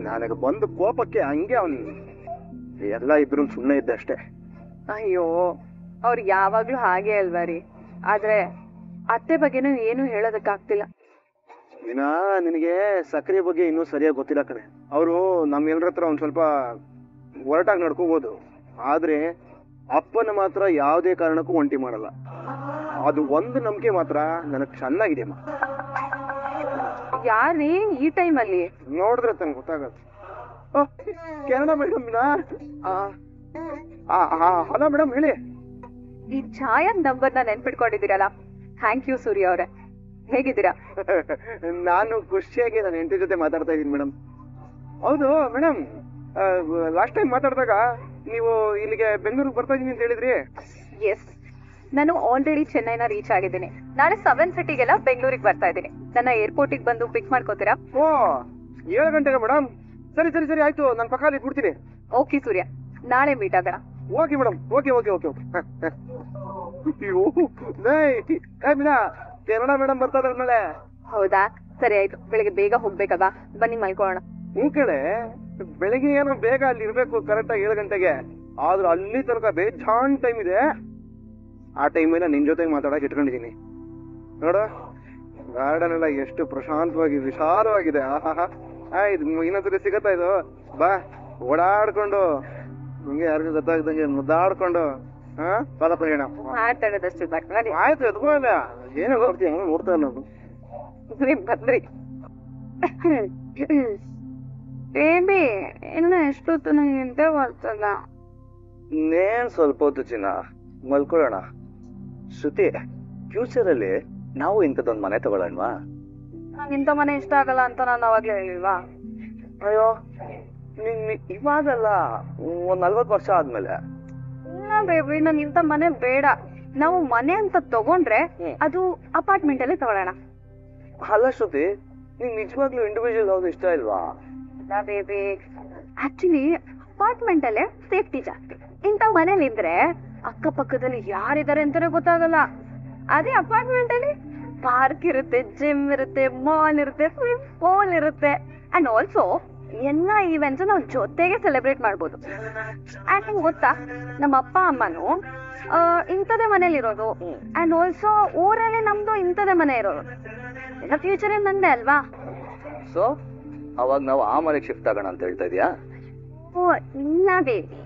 ನನಗೆ ಬಂದು ಕೋಪಕ್ಕೆ ಹಂಗೆ ಅವನು ಎಲ್ಲ ಇದ್ರು ಸುಮ್ಮನೆ ಇದ್ದೆ ಅಷ್ಟೇ. ಅಯ್ಯೋ ಅವ್ರು ಯಾವಾಗ್ಲೂ ಹಾಗೆ ಅಲ್ವಾ ರೀ. ಆದ್ರೆ ಅತ್ತೆ ಬಗ್ಗೆನೂ ಏನು ಹೇಳೋದಕ್ಕಾಗ್ತಿಲ್ಲ. ದಿನಾ ನಿನಗೆ ಸಕ್ರೆ ಬಗ್ಗೆ ಇನ್ನೂ ಸರಿಯಾಗಿ ಗೊತ್ತಿಲ್ಲ ಕಣೆ. ಅವರು ನಮ್ಮೆಲ್ಲರ ಹತ್ರ ಒಂದ್ ಸ್ವಲ್ಪ ಒರಟಾಗಿ ನಡ್ಕೋಬಹುದು, ಆದ್ರೆ ಅಪ್ಪನ ಮಾತ್ರ ಯಾವುದೇ ಕಾರಣಕ್ಕೂ ಒಂಟಿ ಮಾಡಲ್ಲ. ಅದು ಒಂದು ನಂಬಿಕೆ ಮಾತ್ರ ನನಗ್ ಚೆನ್ನಾಗಿದೆ ಅಮ್ಮ. ಯಾರೀ ಈ ಟೈಮಲ್ಲಿ? ನೋಡಿದ್ರೆ ತನಗೆ ಗೊತ್ತಾಗದು. ಕೆನಡಾ ಮೇಡಮ್, ಹಲೋ ಮೇಡಮ್ ಹೇಳಿ. ಈ ಛಾಯನ್ ನಂಬರ್ನ ನೆನ್ಪಿಟ್ಕೊಂಡಿದ್ದೀರಲ್ಲ, ಥ್ಯಾಂಕ್ ಯು ಸೂರ್ಯ ಅವ್ರೆ. ಹೇಗಿದ್ದೀರಾ? ನಾನು ಖುಷಿಯಾಗಿ ನನ್ನ ಹೆಂಡತಿ ಜೊತೆ ಮಾತಾಡ್ತಾ ಇದ್ದೀನಿ ಮೇಡಮ್. ಹೌದು ಮೇಡಮ್, ಲಾಸ್ಟ್ ಟೈಮ್ ಮಾತಾಡಿದಾಗ ನೀವು ಇಲ್ಲಿಗೆ ಬೆಂಗಳೂರಿಗೆ ಬರ್ತಾ ಇದೀನಿ ಅಂತ ಹೇಳಿದ್ರಿ. ಎಸ್, ನಾನು ಆಲ್ರೆಡಿ ಚೆನ್ನೈನ ರೀಚ್ ಆಗಿದ್ದೀನಿ. ನಾಳೆ 7:30ಗೆಲ್ಲ ಬೆಂಗಳೂರಿಗೆ ಬರ್ತಾ ಇದ್ದೀನಿ. ನನ್ನ ಏರ್ಪೋರ್ಟಿಗೆ ಬಂದು ಪಿಕ್ ಮಾಡ್ಕೋತೀರಾ? ಓ 7 ಗಂಟೆಗೆ ಮೇಡಮ್? ಸರಿ ಸರಿ ಸರಿ ಆಯ್ತು, ನಾನು ಪಕ್ಕದಲ್ಲಿ ಇಟ್ಬಿಡ್ತೀನಿ. ಓಕೆ ಸೂರ್ಯ, ನಾಳೆ ಮೀಟ್ ಆಗೋಣ. Okay madam, okay okay okay okay. ಅಯ್ಯೋ ಮೀನಾ, ಕೆನಡಾ ಮೇಡಮ್ ಬರ್ತಾ ಇದ್ದಾರೆ ನಾಳೆ. ಹೌದಾ, ಸರಿ ಆಯ್ತು. ಬೆಳಿಗ್ಗೆ ಬೇಗ ಹೋಗ್ಬೇಕಲ್ವಾ, ಬನ್ನಿ ಮಲ್ಕೊಳ್ಳೋಣ. ಹ್ಞೂ ಕಡೆ, ಬೆಳಿಗ್ಗೆ ಏನೋ ಬೇಗ ಅಲ್ಲಿ ಇರ್ಬೇಕು ಕರೆಕ್ಟಾಗಿ 7 ಗಂಟೆಗೆ. ಆದ್ರೂ ಅಲ್ಲಿ ತನಕ ಬೇಜಾನ್ ಟೈಮ್ ಇದೆ. ಆ ಟೈಮಲ್ಲಿ ನಿನ್ ಜೊತೆಗೆ ಮಾತಾಡಕ್ ಇಟ್ಕೊಂಡಿದೀನಿ ನೋಡು. ಗಾರ್ಡನ್ ಎಲ್ಲ ಎಷ್ಟು ಪ್ರಶಾಂತವಾಗಿ ವಿಶಾಲವಾಗಿದೆ. ಆಯ್ತು, ಇನ್ನೊಂದ್ಸರಿ ಸಿಗತ್ತಾ ಇದು? ಬಾ, ಓಡಾಡ್ಕೊಂಡು ನಿಮ್ಗೆ ಯಾರಿಗೂ ಗೊತ್ತಾಗ್ದಂಗೆ ಮುದ್ದಾಡ್ಕೊಂಡು ಪದಪ್ರಯಾಣ ಮಾತಾಡೋದಷ್ಟು ಸಾಕು. ಆಯ್ತು, ಎದ್ಕೋಲ್ಲ ಏನೋ ಹೋಗ್ತೀಯ ನೋಡ್ತಾ ನಾನು. ಬಂದ್ರಿ ಬೇಬಿ, ಇನ್ನು ಎಷ್ಟೊತ್ತು ನಂಗೆ ಎಂತ ಬರ್ತದ? ಇನ್ನೇನ್ ಸ್ವಲ್ಪ ಹೊತ್ತು ಚಿನ್ನ, ಮಲ್ಕೊಳ್ಳೋಣ. ಶ್ರುತಿ, ಫ್ಯೂಚರ್ ಅಲ್ಲಿ ನಾವು ಇಂಥದ್ದೊಂದು ಮನೆ ತಗೊಳ್ಳೋಣವಾ? ನಂಗೆ ಇಂಥ ಮನೆ ಇಷ್ಟ ಆಗಲ್ಲ ಅಂತ ನಾನು ಅವಾಗ್ಲೇ ಹೇಳಿಲ್ವಾ? ಅಯ್ಯೋ, ಇವಾಗಲ್ಲ, ಒಂದ್ 40 ವರ್ಷ ಆದ್ಮೇಲೆ. ಇಲ್ಲ ಬೇಬಿ, ನನ್ ಇಂಥ ಮನೆ ಬೇಡ. ನಾವು ಮನೆ ಅಂತ ತಗೊಂಡ್ರೆ ಅದು ಅಪಾರ್ಟ್ಮೆಂಟ್ ಅಲ್ಲೇ ತಗೊಳ್ಳೋಣ. ಅಲ್ಲ ಶ್ರುತಿ, ನಿಂಗೆ ನಿಜವಾಗ್ಲೂ ಇಂಡಿವಿಜುವಲ್ ಹೌಸ್ ಇಷ್ಟ ಇಲ್ವಾ? ಇಲ್ಲ ಬೇಬಿ, ಆಕ್ಚುಲಿ ಅಪಾರ್ಟ್ಮೆಂಟ್ ಅಲ್ಲೇ ಸೇಫ್ಟಿ ಜಾಸ್ತಿ. ಇಂಥ ಮನೇಲಿ ಇದ್ರೆ ಅಕ್ಕಪಕ್ಕದಲ್ಲಿ ಯಾರಿದ್ದಾರೆ ಅಂತಾನೆ ಗೊತ್ತಾಗಲ್ಲ. ಅದೇ ಅಪಾರ್ಟ್ಮೆಂಟ್ ಅಲ್ಲಿ ಪಾರ್ಕ್ ಇರುತ್ತೆ, ಜಿಮ್ ಇರುತ್ತೆ, ಮಾಲ್ ಇರುತ್ತೆ, ಸ್ವಿಮ್ಮಿಂಗ್ ಪೂಲ್ ಇರುತ್ತೆ. ಅಂಡ್ ಆಲ್ಸೋ ಎಲ್ಲ ಈವೆಂಟ್ಸ್ ನಾವು ಜೊತೆಗೆ ಸೆಲೆಬ್ರೇಟ್ ಮಾಡ್ಬೋದು. ಅಂಡ್ ನಿಮ್ಗೆ ಗೊತ್ತಾ, ನಮ್ಮ ಅಪ್ಪ ಅಮ್ಮನು ಇಂಥದೇ ಮನೇಲಿ ಇರೋದು. ಅಂಡ್ ಆಲ್ಸೋ ಊರಲ್ಲಿ ನಮ್ದು ಇಂಥದೇ ಮನೆ ಇರೋದು. ಎಲ್ಲ ಫ್ಯೂಚರ್ ನಂದೇ ಅಲ್ವಾ? ಸೊ ಅವಾಗ ನಾವು ಆ ಮನೆಗೆ ಶಿಫ್ಟ್ ಆಗೋಣ ಅಂತ ಹೇಳ್ತಾ ಇದೀಯಾ? ಓ ಇಲ್ಲ ಬೇಬಿ,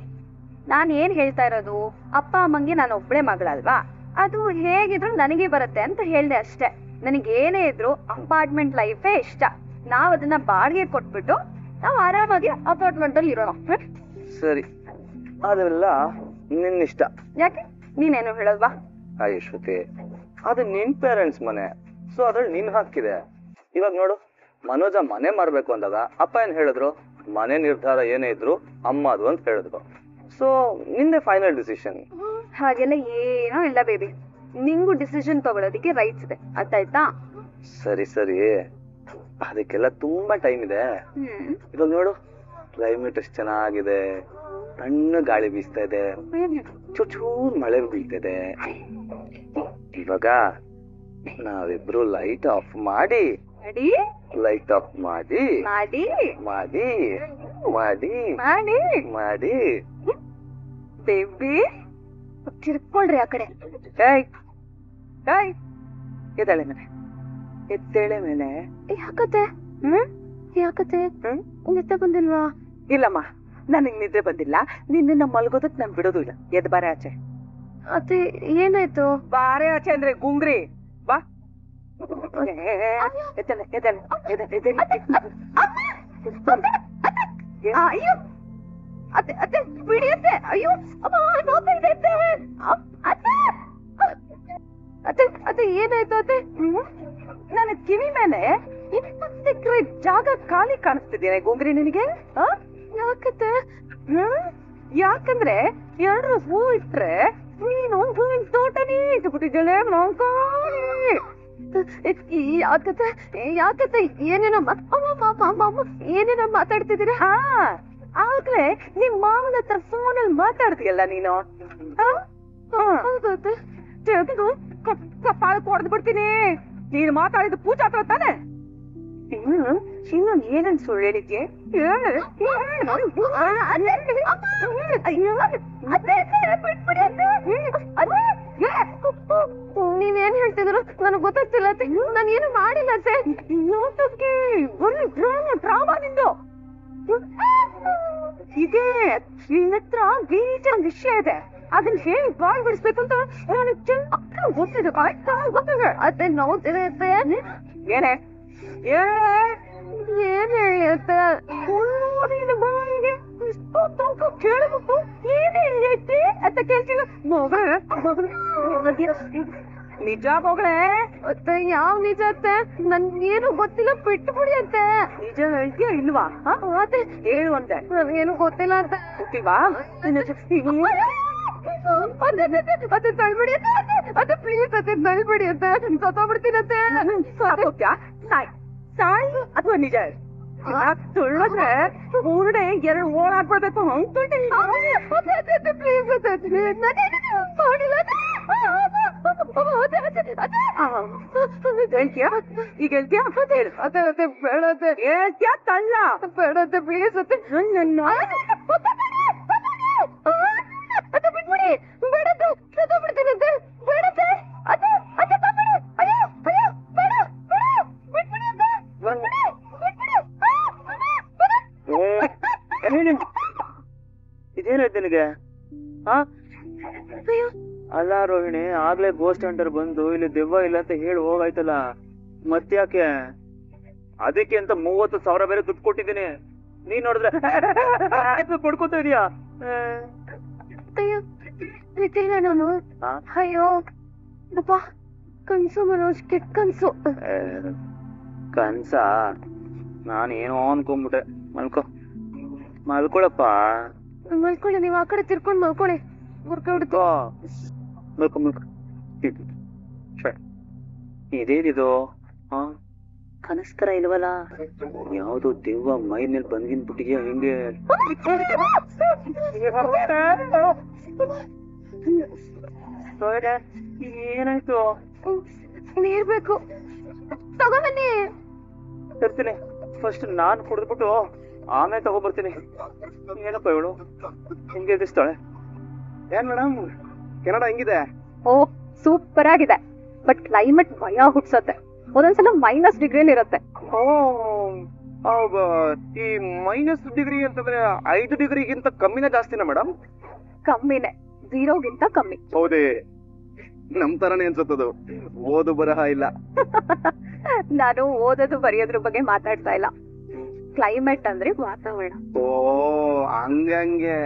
ನಾನು ಏನ್ ಹೇಳ್ತಾ ಇರೋದು, ಅಪ್ಪ ಅಮ್ಮಂಗೆ ನಾನು ಒಬ್ಳೆ ಮಗಳಲ್ವಾ, ಅದು ಹೇಗಿದ್ರು ನನಗೆ ಬರುತ್ತೆ ಅಂತ ಹೇಳ್ದೆ ಅಷ್ಟೇ. ನನಗೇನೇ ಇದ್ರು ಅಪಾರ್ಟ್ಮೆಂಟ್ ಲೈಫೇ ಇಷ್ಟ. ನಾವ್ ಅದನ್ನ ಬಾಡಿಗೆ ಕೊಟ್ಬಿಟ್ಟು ನಾವು ಆರಾಮಾಗಿ ಅಪಾರ್ಟ್ಮೆಂಟ್ ಅಲ್ಲಿ ಇರೋಣ. ಸರಿ, ಅದೆಲ್ಲ ನಿನ್ನಿಷ್ಟ. ಯಾಕೆ? ನೀನೇನು ಹೇಳಲ್ವಾ? ಅಯ್ಯ ಶ್ರುತಿ, ಅದು ನಿನ್ ಪೇರೆಂಟ್ಸ್ ಮನೆ, ಸೊ ಅದ್ರಲ್ಲಿ ನಿನ್ ಹಾಕಿದೆ. ಇವಾಗ ನೋಡು, ಮನೋಜ ಮನೆ ಮಾರ್ಬೇಕು ಅಂದಾಗ ಅಪ್ಪ ಏನ್ ಹೇಳಿದ್ರು? ಮನೆ ನಿರ್ಧಾರ ಏನೇ ಇದ್ರು ಅಮ್ಮ ಅದು ಅಂತ ಹೇಳಿದ್ರು. ಸೊ ನಿಂದೆ ಫೈನಲ್ ಡಿಸಿಷನ್. ಹಾಗೆಲ್ಲ ಏನೋ ಇಲ್ಲ ಬೇಬಿ, ನಿಂಗೂ ಡಿಸಿಷನ್ ತಗೊಳೋದಿಕ್ಕೆ ರೈಟ್ಸ್ ಇದೆ, ಅರ್ಥ ಆಯ್ತಾ? ಸರಿ ಸರಿ, ಅದಕ್ಕೆಲ್ಲ ತುಂಬಾ ಟೈಮ್ ಇದೆ. ಇವಾಗ ನೋಡು, ಕ್ಲೈಮೇಟ್ ಎಷ್ಟು ಚೆನ್ನಾಗಿದೆ, ತಣ್ಣ ಗಾಳಿ ಬೀಸ್ತಾ ಇದೆ, ಚೂರ್ ಮಳೆ ಬೀಳ್ತಿದೆ. ಇವಾಗ ನಾವಿಬ್ರು ಲೈಟ್ ಆಫ್ ಮಾಡಿ ಲೈಟ್ ಆಫ್ ಮಾಡಿ ಮಾಡಿ ಮಾಡಿ ಮಾಡಿ ಮಾಡಿ ಮಾಡಿ ಬೇಬಿ ತಿರ್ಕೊಳ್ರಿ ಆ ಕಡೆ. ಎದ್ದೇಳೆ ಮೇಲೆ, ಎದ್ದೇಳೆ ಮೇಲೆ. ಯಾಕತ್ತೆ? ಯಾಕತ್ತೆ ನಿದ್ದೆ ಬಂದಿಲ್ವಾ? ಇಲ್ಲಮ್ಮ, ನನಗ್ ನಿದ್ರೆ ಬಂದಿಲ್ಲ. ನಿನ್ನ ಮಲ್ಗೋದಕ್ ನಾನ್ ಬಿಡೋದು ಇಲ್ಲ. ಎದ್ ಬಾರೆ ಆಚೆ. ಅತ್ತೆ ಏನಾಯ್ತು? ಬಾರೆ ಆಚೆ ಅಂದ್ರೆ ಗುಂಗ್ರಿ ಬಾ. ಎದ್ದೇಳೆ ಎದ್ದೇಳೆ ಎದ್ದೇಳೆ. ಅಯ್ಯೋ ಅತ್ತೆ ಅತ್ತೆ ಬಿಡಿ ಅತ್ತೆ. ಅಯ್ಯೋ ಅತ್ತೆ ಅತ್ತೆ ಏನಾಯ್ತು ಅತ್ತೆ? ನನ್ನ ಕಿವಿ ಮೇಲೆ 20 ಎಕರೆ ಜಾಗ ಖಾಲಿ ಕಾಣಿಸ್ತಿದ್ದೇನೆ ಗುಂಗ್ರಿ ನಿನಗೆ? ಯಾಕತ್ತೆ? ಯಾಕಂದ್ರೆ 2 ಹೂ ಇಟ್ರೆ ನೀನು ಹೂವಿನ ತೋಟನೇ ಇಟ್ಬಿಟ್ಟಿದ್ದೇಳೆ. ಯಾಕತ್ತೆ ಯಾಕತ್ತೆ ಏನೇನೋ ಏನೇನೋ ಮಾತಾಡ್ತಿದ್ದೀರಾ? ಆಗ್ಲೇ ನಿಮ್ ಮಾವನ ಹತ್ರ ಫೋನಲ್ಲಿ ಮಾತಾಡ್ತೀಯಲ್ಲ ನೀನು. ಹೌದತ್ತೆ. ಕಪ್ಪಾಳ ಕೊಡ್ದು ಬಿಡ್ತೀನಿ. ನೀನು ಮಾತಾಡಿದ ಪೂಜಾ ಹತ್ರ ತಾನೆ? ಇನ್ನು ಏನೇನ್ ಸುಳ್ಳು ಹೇಳಿದ್ಯೆ? ನೀವೇನ್ ಹೇಳ್ತಿದ್ರು ನನಗ್ ಗೊತ್ತಾಗ್ತಿಲ್ಲ. ನಾನು ಏನು ಮಾಡಿಲ್ಲ ಅತ್ತೆ. ಬರೀ ಡ್ರಾಮಾ ನಿಂದು. ಇದೇ ನಿನ್ನ ಹತ್ರ ಬೀಜ ವಿಷಯ ಇದೆ, ಅದನ್ನ ಹೇಳಿ ಬಾಳ್ ಬಿಡಿಸ್ಬೇಕು ಅಂತ ನನಗೆ ಚೆನ್ನಾಗಿ ಗೊತ್ತಿದೆ. ಆಯ್ತಾ? ಗೊತ್ತಿದೆ ಅತ್ತೆ ನೋಡ್ತಿದೆ ಅತ್ತೆ. ಏನೇ ಏನ್ ಹೇಳಿ ಅತ್ತೆ? ಬಾಯಿಗೆ ಇಷ್ಟೊತ್ತು ಕೇಳಬೇಕು ಏನೇ ಐತಿ ಅಂತ ಕೇಳ್ತಿಲ್ಲ. ನಿಜ ಮಗಳೇ? ಅತ್ತೆ ಯಾವ ನಿಜ ಅತ್ತೆ? ನನ್ಗೇನು ಗೊತ್ತಿಲ್ಲ, ಬಿಟ್ಬಿಡಿ ಅತ್ತೆ. ನಿಜ ಹೇಳ್ತೀಯ ಇಲ್ವಾ? ಅತ್ತೆ ಹೇಳು ಅಂತೆ. ನನ್ಗೇನು ಗೊತ್ತಿಲ್ಲ ಅಂತ. ಗೊತ್ತಿಲ್ವಾ? ಅತ್ತೆ ತಳ್ಬಿಡಿ ಅತ್ತೆ. ಅತ್ತೆ ಪ್ಲೀಸ್ ಅತ್ತೆ ತಳ್ಬಿಡಿ ಅತ್ತೆ. ಸತ್ತೋಗ್ಬಿಡ್ತೀನಿ ಅತ್ತೆ. ಸಾಯಿ ಅಥವಾ ನಿಜ? ತುಳಿದ್ರೆ ಮೂರಡೆ 2 ಓಡಾಡ್ಬಿಡ್ಬೇಕು. ಹಂಗ್ ತುಳ್ತೀನಿ. ಪ್ಲೀಸ್ ಅತ್ತೆ ಮಾಡಿಲ್ಲ. ಹೇಳ್ತೀಯಾ? ಈಗ ಹೇಳ್ತೀಯಾ? ಹೇಳು. ಅತ್ತೆ ಅತ್ತೆ ಬೇಡ ಅತ್ತೆ. ಹೇಳ್ತೀಯಾ? ತಳ್ಳ. ಬೇಡ ಅತ್ತೆ ಪ್ಲೀಸ್ ಅತ್ತೆ. ಅತ್ತೆ ಬಿಟ್ಬಿಡಿ. ಬೇಡತ್ತೆ ಸತ್ತೋಗ್ಬಿಡ್ತೀನಂತೆ. ಬೇಡತ್ತೆ ಅತ್ತೆ. ಅತ್ತೆ ತಪ್ಪಿಡಿ. ಅಯ್ಯೋ ಅಯ್ಯೋ ಬೇಡ ಬೇಡ ಬಿಟ್ಬಿಡಿ ಅತ್ತೆ. ಇದೇನಾಯ್ತು ನಿನಗೆ? ಅಯ್ಯೋ ಅಲ್ಲ ರೋಹಿಣಿ, ಆಗ್ಲೇ ಗೋಸ್ಟ್ ಹಂಟರ್ ಬಂದು ಇಲ್ಲಿ ದೆವ್ವ ಇಲ್ಲ ಅಂತ ಹೇಳಿ ಹೋಗಾಯ್ತಲ್ಲ, ಮತ್ತ್ಯಾಕೆ? ಅದಕ್ಕೆ ಅಂತ 30,000 ಬೇರೆ ದುಡ್ಡು ಕೊಟ್ಟಿದ್ದೀನಿ. ನೀನ್ ನೋಡಿದ್ರೆ ಪಡ್ಕೋತಾ ಇದೀಯಾ? ಅಯ್ಯೋ ಪ್ರೀತಿನ ನಾನು. ಅಯ್ಯೋ ಅಪ್ಪ ಕನ್ಸು ಮನೋಜ್, ಕೆಟ್ಟ ಕನ್ಸು. ಕನ್ಸ? ನಾನೇನೋ ಅನ್ಕೊಂಡ್ಬಿಟ್ಟೆ. ಮಲ್ಕೊಳಪ್ಪ. ಮಲ್ಕೊಳ್ಳಿ, ನೀವು ಆ ಕಡೆ ತಿರ್ಕೊಂಡ್ ಮಲ್ಕೊಳ್ಳಿ. ಮಲ್ಕೊ. ಇದೇನಿದು? ಕನಸ್ತರ ಇಲ್ವಲ್ಲ? ಯಾವ್ದೋ ದೆವ್ವ ಮೈ ಮೇಲೆ ಬಂದ್ಗಿನ್ ಬಿಟ್ಟಿದ್ಯಾ ಹಿಂಗೆ? ಏನಾಯ್ತು? ನೀರ್ ಬೇಕು, ತಗೋಬನ್ನಿ. ತರ್ತೀನಿ. ಫಸ್ಟ್ ನಾನ್ ಕುಡಿದ್ಬಿಟ್ಟು ಆಮೇಲೆ ತಗೋಬರ್ತೀನಿ. ಏನಪ್ಪ ಇವಳು ಹಿಂಗೆ ಎದುರಿಸ್ತಾಳೆ? ಏನ್ ಮೇಡಮ್, ಕೆನಡಾ ಹೆಂಗಿದೆ? ಓ ಸೂಪರ್ ಆಗಿದೆ, ಬಟ್ ಕ್ಲೈಮೇಟ್ ಭಯ ಹುಟ್ಸತ್ತೆ. ಒಂದೊಂದ್ಸಲ -ಡಿಗ್ರಿ ಇರುತ್ತೆ. ಈ -ಡಿಗ್ರಿ ಅಂತಂದ್ರೆ 5 ಡಿಗ್ರಿಗಿಂತ ಕಮ್ಮಿನ ಜಾಸ್ತಿನಾ ಮೇಡಮ್? ಕಮ್ಮಿನೇ, 0ಗಿಂತ ಕಮ್ಮಿ. ಹೌದೇ, ನಮ್ ತರನೇ ಅನ್ಸುತ್ತದು. ಓದು ಬರಹ ಇಲ್ಲ. ನಾನು ಓದೋದು ಬರೆಯೋದ್ರ ಬಗ್ಗೆ ಮಾತಾಡ್ತಾ ಇಲ್ಲ. ಕ್ಲೈಮೇಟ್ ಅಂದ್ರೆ ವಾತಾವರಣ. ಓ ಹಂಗೆ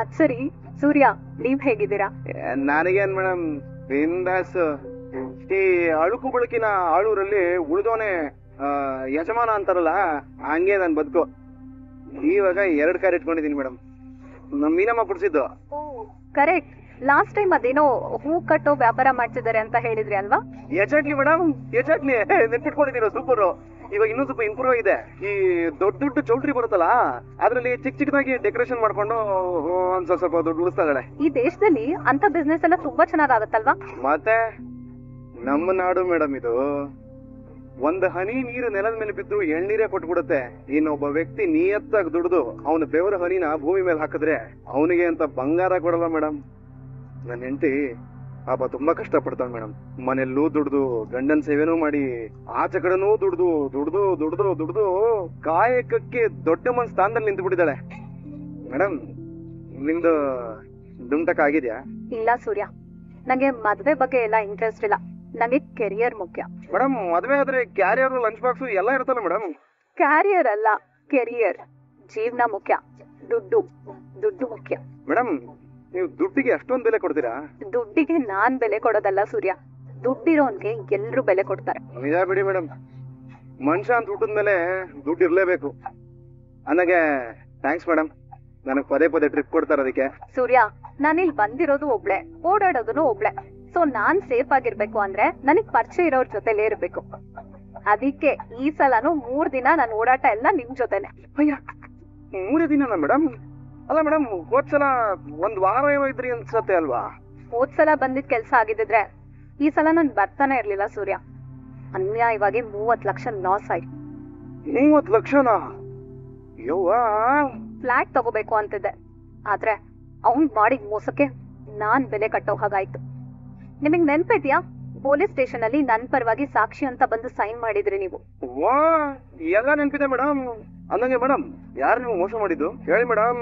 ಅದ್ ಸರಿ ಸೂರ್ಯ, ನೀವ್ ಹೇಗಿದ್ದೀರಾ? ನನಗೇನ್ ಮೇಡಮ್ ಬಿಂದಾಸ್. ಈ ಅಳುಕು ಬಳುಕಿನ ಆಳೂರಲ್ಲಿ ಉಳಿದೋನೆ ಯಜಮಾನ ಅಂತಾರಲ್ಲ, ಹಂಗೆ ನನ್ ಬದುಕು. ಇವಾಗ 2 ಕಾರ್ ಇಟ್ಕೊಂಡಿದೀನಿ ಮೇಡಮ್, ನಮ್ ಮೀನಮ್ಮ ಕೊಡ್ಸಿದ್ದು. ಕರೆಕ್ಟ್. ಲಾಸ್ಟ್ ಟೈಮ್ ಅದೇನೋ ಹೂ ಕಟ್ಟೋ ವ್ಯಾಪಾರ ಮಾಡ್ತಿದ್ದಾರೆ ಅಂತ ಹೇಳಿದ್ರಿ ಅಲ್ವಾ? ಎಜಾಕ್ಟ್ಲಿ ಮೇಡಮ್, ಎಜಾಕ್ಟ್ಲಿ ನೆನ್ಪಿಟ್ಕೊಂಡಿದ್ದೀರ, ಸೂಪರ್. ಇವಾಗ ಇನ್ನೂ ಸ್ವಲ್ಪ ಇಂಪ್ರೂವ್ ಆಗಿದೆ. ಈ ದೊಡ್ಡ ದೊಡ್ಡ ಚೌಲ್ಟ್ರಿ ಬರುತ್ತಲ್ಲ, ಅದ್ರಲ್ಲಿ ಚಿಕ್ಕದಾಗಿ ಡೆಕೋರೇಷನ್ ಮಾಡ್ಕೊಂಡು ಒಂದ್ ಸ್ವಲ್ಪ ದುಡ್ಡು ಉಳಿಸ್ತಾ ಇದ್ದಾಳೆ. ಈ ದೇಶದಲ್ಲಿ ಅಂತ ಬಿಸ್ನೆಸ್ ಎಲ್ಲ ತುಂಬಾ ಚೆನ್ನಾಗಾಗತ್ತಲ್ವಾ? ಮತ್ತೆ ನಮ್ಮ ನಾಡು ಮೇಡಮ್ ಇದು. ಒಂದ್ ಹನಿ ನೀರು ನೆಲದ ಮೇಲೆ ಬಿದ್ದು ಎಳ್ನೀರೇ ಕೊಟ್ಬಿಡುತ್ತೆ. ಇನ್ನೊಬ್ಬ ವ್ಯಕ್ತಿ ನಿಯತ್ತಾಗಿ ದುಡ್ದು ಅವನ ಬೆವರ ಹನಿನ ಭೂಮಿ ಮೇಲೆ ಹಾಕಿದ್ರೆ ಅವನಿಗೆ ಅಂತ ಬಂಗಾರ ಕೊಡಲ್ಲ ಮೇಡಮ್. ನನ್ನ ಹೆಂಡತಿ ಪಾಪ ತುಂಬಾ ಕಷ್ಟ ಪಡ್ತಾಳೆ ಮೇಡಮ್. ಮನೆಯಲ್ಲೂ ದುಡ್ದು, ಗಂಡನ್ ಸೇವೆನೂ ಮಾಡಿ, ಆಚೆ ಕಡೆನೂ ದುಡ್ದು ಕಾಯಕಕ್ಕೆ ದೊಡ್ಡ ಮನ್ ಸ್ಥಾನದಲ್ಲಿ ನಿಂತು ಬಿಟ್ಟಿದ್ದಾಳೆ ಮೇಡಮ್. ನಿಮ್ದು ದುಂಟಕ ಆಗಿದ್ಯಾ? ಇಲ್ಲ ಸೂರ್ಯ, ನಂಗೆ ಮದ್ವೆ ಬಗ್ಗೆ ಎಲ್ಲ ಇಂಟ್ರೆಸ್ಟ್ ಇಲ್ಲ. ನಂಗೆ ಕೆರಿಯರ್ ಮುಖ್ಯ. ಮೇಡಮ್ ಮದ್ವೆ ಆದ್ರೆ ಕ್ಯಾರಿಯರ್, ಲಂಚ್ ಬಾಕ್ಸ್ ಎಲ್ಲ ಇರುತ್ತಲ್ಲ ಮೇಡಮ್. ಕ್ಯಾರಿಯರ್ ಅಲ್ಲ, ಕೆರಿಯರ್. ಜೀವನ ಮುಖ್ಯ, ದುಡ್ಡು ಮುಖ್ಯ. ಮೇಡಮ್ ನೀವು ದುಡ್ಡಿಗೆ ಅಷ್ಟೊಂದು ಬೆಲೆ ಕೊಡ್ತೀರಾ? ದುಡ್ಡಿಗೆ ನಾನ್ ಬೆಲೆ ಕೊಡೋದಲ್ಲ ಸೂರ್ಯ, ದುಡ್ಡಿರೋನ್ಗೆ ಎಲ್ರು ಬೆಲೆ ಕೊಡ್ತಾರೆ. ನಿಜ ಬಿಡಿ ಮೇಡಮ್, ಮನುಷ್ಯ ಅಂತ ಹುಟ್ಟಿದ ಮೇಲೆ ದುಡ್ಡು ಇರ್ಲೇಬೇಕು. ನನಗೆ ಥ್ಯಾಂಕ್ಸ್ ಮೇಡಮ್, ನನಗೆ ಪದೇ ಟ್ರಿಪ್ ಕೊಡ್ತಾರೆ ಅದಕ್ಕೆ. ಸೂರ್ಯ, ನಾನಿಲ್ಲಿ ಬಂದಿರೋದು ಒಬ್ಳೆ, ಓಡಾಡೋದನ್ನು ಒಬ್ಳೆ. ಸೊ ನಾನ್ ಸೇಫ್ ಆಗಿರ್ಬೇಕು ಅಂದ್ರೆ ನನಗ್ ಪರಿಚಯ ಇರೋರ್ ಜೊತೆಲೇ ಇರ್ಬೇಕು. ಅದಕ್ಕೆ ಈ ಸಲನು 3 ದಿನ ನನ್ ಓಡಾಟ ಎಲ್ಲ ನಿಮ್ ಜೊತೆನೆ. ಅಯ್ಯ, 3 ದಿನನಾ ಮೇಡಮ್? ಅಲ್ಲ ಮೇಡಮ್, ಹೋದ್ಸಲ 1 ವಾರ ಏನೋ ಇದ್ರಿ ಅನ್ಸತ್ತೆ ಅಲ್ವಾ? ಹೋದ್ಸಲ ಬಂದಿದ್ ಕೆಲ್ಸ ಆಗಿದ್ರೆ ಈ ಸಲ ನನ್ ಬರ್ತಾನೆ ಇರ್ಲಿಲ್ಲ ಸೂರ್ಯ. ಅನ್ಯಾಯವಾಗಿ 30 ಲಕ್ಷ ಲಾಸ್ ಆಯ್ತು. 30 ಲಕ್ಷನಾ? ಯವ್ವಾ. ಫ್ಲಾಟ್ ತಗೋಬೇಕು ಅಂತಿದ್ದೆ, ಆದ್ರೆ ಅವ್ನ್ ಮಾಡಿದ ಮೋಸಕ್ಕೆ ನಾನ್ ಬೆಲೆ ಕಟ್ಟೋ ಹಾಗಾಯ್ತು. ನಿಮಗ್ ನೆನ್ಪಿದ್ಯಾ, ಪೊಲೀಸ್ ಸ್ಟೇಷನ್ ಅಲ್ಲಿ ನನ್ ಪರವಾಗಿ ಸಾಕ್ಷಿ ಅಂತ ಬಂದು ಸೈನ್ ಮಾಡಿದ್ರಿ ನೀವು? ವಾ, ಎಲ್ಲ ನೆನ್ಪಿದೆ ಮೇಡಮ್. ಅಂದಂಗೆ ಮೇಡಮ್, ಯಾರು ನೀವು ಮೋಸ ಮಾಡಿದ್ದು ಹೇಳಿ ಮೇಡಮ್.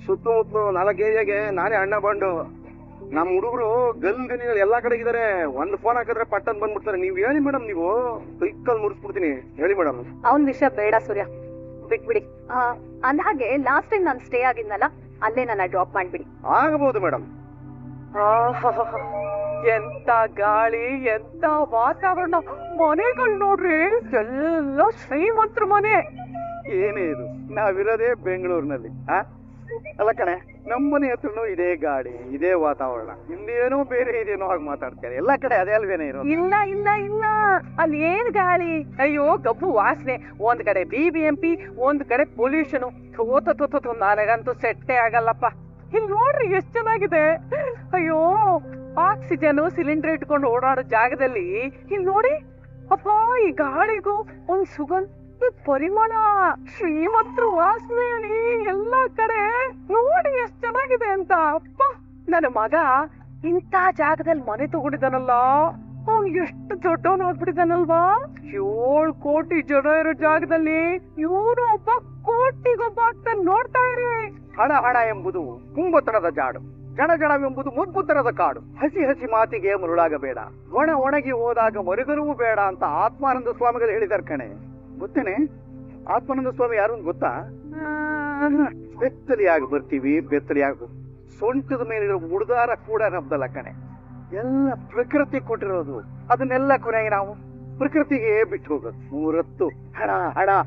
ಸುತ್ತಮುತ್ತ 4 ಏರಿಯಾಗೆ ನಾನೇ ಅಣ್ಣ ಬಂಡು. ನಮ್ ಹುಡುಗರು ಗಲ್ಲಿನಲ್ಲಿ ಎಲ್ಲಾ ಕಡೆಗಿದ್ದಾರೆ. ಒಂದು ಫೋನ್ ಹಾಕಿದ್ರೆ ಪಟ್ಟನ್ ಬಂದ್ಬಿಡ್ತಾರೆ. ನೀವ್ ಹೇಳಿ ಮೇಡಮ್, ನೀವು ಕೈಕಲ್ ಮುರಿಸ್ಬಿಡ್ತೀನಿ, ಹೇಳಿ ಮೇಡಮ್. ಅವನ್ ವಿಷಯ ಬೇಡ ಸೂರ್ಯ, ಬಿಟ್ಬಿಡಿ. ಅಂದ್ಹಾಗೆ ಲಾಸ್ಟ್ ಟೈಮ್ ನಾನ್ ಸ್ಟೇ ಆಗಿದ್ನಲ್ಲ, ಅಲ್ಲೇ ನನ್ನ ಡ್ರಾಪ್ ಮಾಡ್ಬಿಡಿ. ಆಗಬಹುದು ಮೇಡಮ್. ಎಂತ ಗಾಳಿ, ಎಂತ ವಾತಾವರಣ, ಮನೆಗಳು ನೋಡ್ರಿ, ಎಲ್ಲ ಶ್ರೀಮಂತರ ಮನೆ. ಏನೇ ಇದು, ನಾವಿರೋದೇ ಬೆಂಗಳೂರಿನಲ್ಲಿ. ಅಲ್ಲ ಕಣೆ, ನಮ್ಮನೆ ಹತ್ರನು ಇದೇ ಗಾಳಿ, ಇದೇ ವಾತಾವರಣ. ಇಲ್ಲೇನೋ ಬೇರೆ ಇದೇನೋ ಹಾಗೆ ಮಾತಾಡ್ತಾರೆ. ಎಲ್ಲಾ ಕಡೆ ಅದೇ ಅಲ್ವೇನೆ ಇರೋದು? ಇಲ್ಲ, ಅಲ್ಲಿ ಏನ್ ಗಾಳಿ, ಅಯ್ಯೋ ಗಬ್ಬು ವಾಸನೆ. ಒಂದ್ ಕಡೆ BBMP, ಒಂದ್ ಕಡೆ ಪೊಲ್ಯೂಷನ್. ನನಗಂತೂ ಸೆಟ್ಟೆ ಆಗಲ್ಲಪ್ಪ. ಇಲ್ಲಿ ನೋಡ್ರಿ ಎಷ್ಟ್ ಚೆನ್ನಾಗಿದೆ. ಅಯ್ಯೋ, ಆಕ್ಸಿಜನ್ ಸಿಲಿಂಡರ್ ಇಟ್ಕೊಂಡು ಓಡಾಡೋ ಜಾಗದಲ್ಲಿ ಇಲ್ಲಿ ನೋಡಿ ಅಪ್ಪ, ಈ ಗಾಳಿಗೂ ಒಂದ್ ಸುಗಂಧ ಪರಿಮಳ, ಶ್ರೀಮಂತರು ವಾಸನೆ ಎಲ್ಲಾ ಕಡೆ. ನೋಡಿ ಎಷ್ಟ್ ಚೆನ್ನಾಗಿದೆ ಅಂತ. ಅಪ್ಪ, ನನ್ನ ಮಗ ಇಂಥ ಜಾಗದಲ್ಲಿ ಮನೆ ತಗೊಂಡಿದ್ದಾನಲ್ಲ, ಅವ್ನು ಎಷ್ಟು ದೊಡ್ಡವನಾಗ್ಬಿಟ್ಟಿದ್ದಾನಲ್ವಾ. 7 ಕೋಟಿ ಜನ ಇರೋ ಜಾಗದಲ್ಲಿ ಇವನು ಒಬ್ಬ ಕೋಟಿಗೊಬ್ಬ ಆಗ್ತಾನೆ. ನೋಡ್ತಾ ಇರಿ. ಹಣ ಎಂಬುದು ಕುಂಭತನದ ಜಾಡು, ಜಣಜಣವೆಂಬುದು ಮುದ್ಬುತನದ ಕಾಡು. ಹಸಿ ಮಾತಿಗೆ ಮರುಳಾಗಬೇಡ, ಒಣಗಿ ಹೋದಾಗ ಮರುಗನೂ ಬೇಡ ಅಂತ ಆತ್ಮಾನಂದ ಸ್ವಾಮಿಗಳು ಹೇಳಿದಾರೆ ಕಣೆ. ಗೊತ್ತೇನೆ ಆತ್ಮಾನಂದ ಸ್ವಾಮಿ ಯಾರು ಅಂತ ಗೊತ್ತಾ? ಬೆತ್ತಲಿಯಾಗಿ ಬರ್ತೀವಿ, ಬೆತ್ತಲಿಯಾಗಿ. ಸೊಂಟದ ಮೇಲಿರೋ ಮುಡ್ದಾರ ಕೂಡ ನಮ್ದಲ್ಲ ಕಣೆ, ಎಲ್ಲ ಪ್ರಕೃತಿ ಕೊಟ್ಟಿರೋದು. ಅದನ್ನೆಲ್ಲ ಕೊನೆಗೆ ನಾವು ಪ್ರಕೃತಿಗೆ ಬಿಟ್ಟು ಹೋಗೋದು. 3 ಹೊತ್ತು